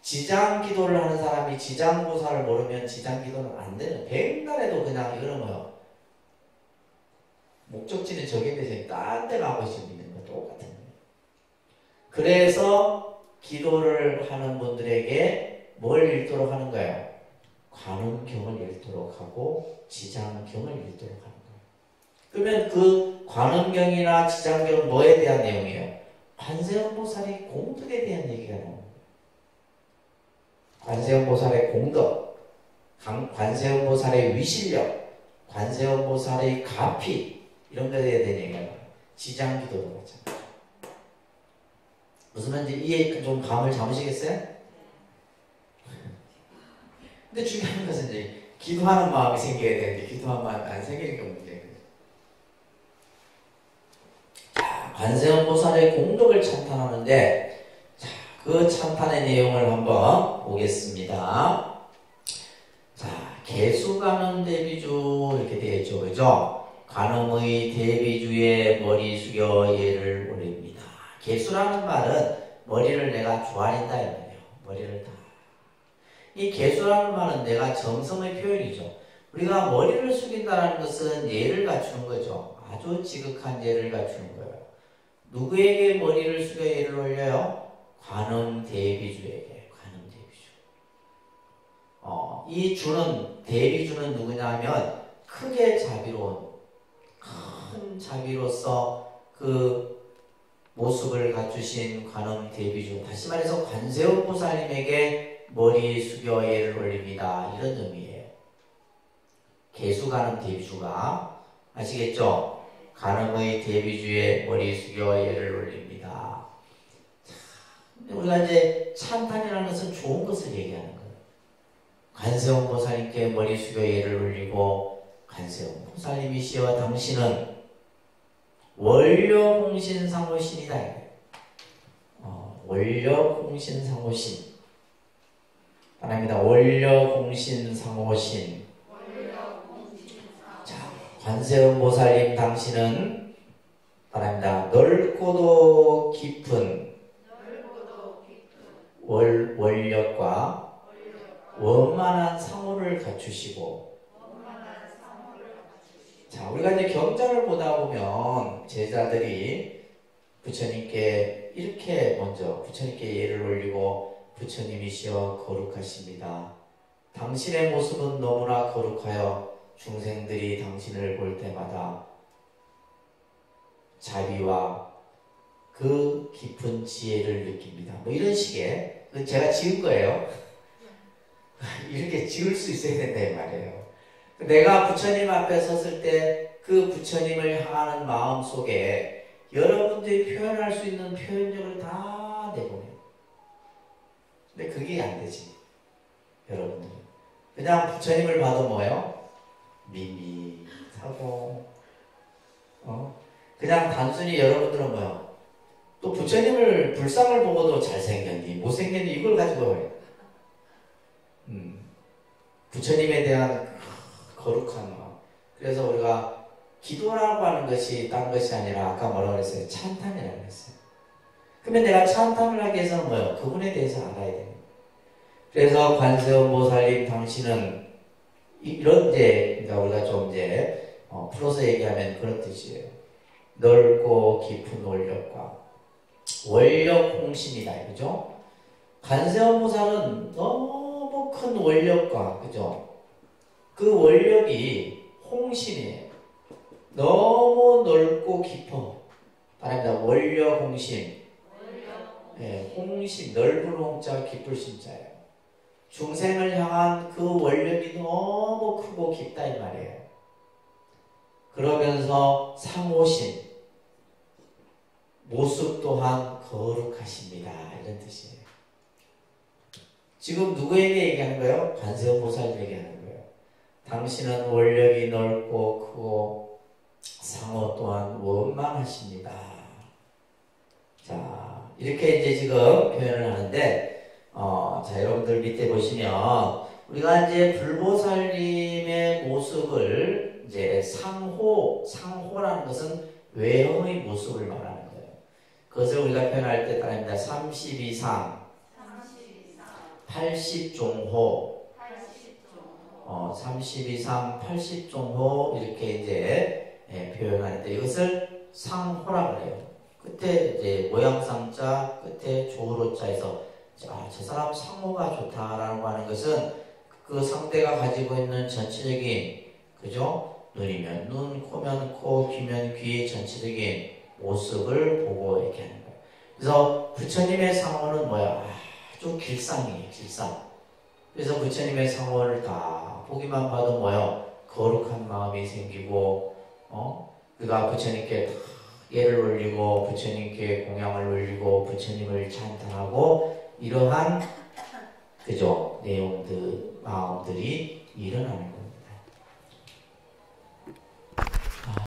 지장기도를 하는 사람이 지장보살을 모르면 지장기도는 안 되는. 백날에도 그냥 이거는 뭐요? 목적지는 저기인데 딴 데 가고 있는 거 똑같은 거예요. 그래서 기도를 하는 분들에게 뭘 읽도록 하는 거예요? 관음경을 읽도록 하고 지장경을 읽도록 하는 거예요. 그러면 그 관음경이나 지장경은 뭐에 대한 내용이에요? 관세음보살의 공덕에 대한 얘기가 나옵니다. 관세음보살의 공덕, 관세음보살의 위실력, 관세음보살의 가피, 이런 것에 대한 얘기가 나와요. 지장기도도 마찬가지죠. 무슨 말인지 이해 좀 감을 잡으시겠어요? 근데 중요한 것은 이제 기도하는 마음이 생겨야 되는데 기도하는 마음이 안 생기는 게 문제예요. 자, 관세음보살의 공덕을 찬탄하는데, 자, 그 찬탄의 내용을 한번 보겠습니다. 자, 개수관음 대비주 이렇게 되어 있죠, 그죠? 관음의 대비주에 머리 숙여 예를 올립니다. 개수라는 말은 머리를 내가 조아린다 이 말이에요. 머리를 다. 이 개수라는 말은 내가 정성의 표현이죠. 우리가 머리를 숙인다는 것은 예를 갖추는 거죠. 아주 지극한 예를 갖추는 거예요. 누구에게 머리를 숙여 예를 올려요? 관음 대비주에게. 관음 대비주. 이 주는, 대비주는 누구냐면 크게 자비로운, 큰 자비로서 그 모습을 갖추신 관음 대비주. 다시 말해서 관세음보살님에게 머리 숙여 예를 올립니다. 이런 의미예요. 개수관음 대비주가, 아시겠죠? 관음의 대비주에 머리 숙여 예를 올립니다. 우리가 이제 찬탄이라는 것은 좋은 것을 얘기하는 거예요. 관세음보살님께 머리 숙여 예를 올리고, 관세음보살님이시여 당신은 원력홍신상호신이다. 원력홍신상호신. 바랍니다. 원력홍신상호신. 자, 관세음보살님 당신은 바랍니다. 넓고도 깊은 원력과 원만한 상호를 갖추시고, 자, 우리가 이제 경전을 보다 보면 제자들이 부처님께 이렇게 먼저 부처님께 예를 올리고, 부처님이시여 거룩하십니다. 당신의 모습은 너무나 거룩하여 중생들이 당신을 볼 때마다 자비와 그 깊은 지혜를 느낍니다. 뭐 이런 식의, 제가 지은 거예요. 이렇게 지을 수 있어야 된다 이 말이에요. 내가 부처님 앞에 섰을 때 그 부처님을 향하는 마음 속에 여러분들이 표현할 수 있는 표현력을 다 내보내요. 근데 그게 안 되지, 여러분들. 그냥 부처님을 봐도 뭐예요? 밋밋하고, 그냥 단순히 여러분들은 뭐예요? 또 부처님을 불상을 보고도 잘생겼니, 못생겼니, 이걸 가지고 해요. 부처님에 대한 거룩한 마음. 그래서 우리가 기도라고 하는 것이 딴 것이 아니라 아까 뭐라고 그랬어요? 찬탄이라고 했어요. 그러면 내가 찬탄을 하기 위해서는 뭐예요? 그분에 대해서 알아야 돼요. 그래서 관세음보살님 당신은 이런 그러니까 우리가 좀 풀어서 얘기하면 그런 뜻이에요. 넓고 깊은 원력과 원력홍신이다, 그죠? 관세음보살은 너무 큰 원력과, 그죠? 그 원력이 홍신이에요. 너무 넓고 깊어. 따라합니다. 원려홍심. 예, 홍심, 넓은 홍자, 깊을 심자예요. 중생을 향한 그 원력이 너무 크고 깊다 이 말이에요. 그러면서 상호심, 모습 또한 거룩하십니다. 이런 뜻이에요. 지금 누구에게 얘기하는 거예요? 관세음보살에게 얘기하는 거예요. 당신은 원력이 넓고 크고 상호 또한 원만하십니다. 자, 이렇게 이제 지금 표현을 하는데, 자, 여러분들 밑에 보시면, 우리가 이제 불보살님의 모습을 이제 상호라는 것은 외형의 모습을 말하는 거예요. 그것을 우리가 표현할 때 따릅니다. 32상, 80종호, 32상, 80종호, 이렇게 이제 표현하는데, 이것을 상호라고 해요. 끝에 이제 모양상자, 끝에 조으로자에서 저 사람 상호가 좋다라는 거 하는 것은 그 상대가 가지고 있는 전체적인, 그죠? 눈이면 눈, 코면 코, 귀면 귀의 전체적인 모습을 보고 얘기하는 거예요. 그래서 부처님의 상호는 뭐야? 아주 길상이에요, 길상. 그래서 부처님의 상호를 다 보기만 봐도 뭐요? 거룩한 마음이 생기고, 그가 부처님께 다 예를 올리고, 부처님께 공양을 올리고, 부처님을 찬탄하고, 이러한, 그죠? 내용들, 마음들이 일어나는 거예요.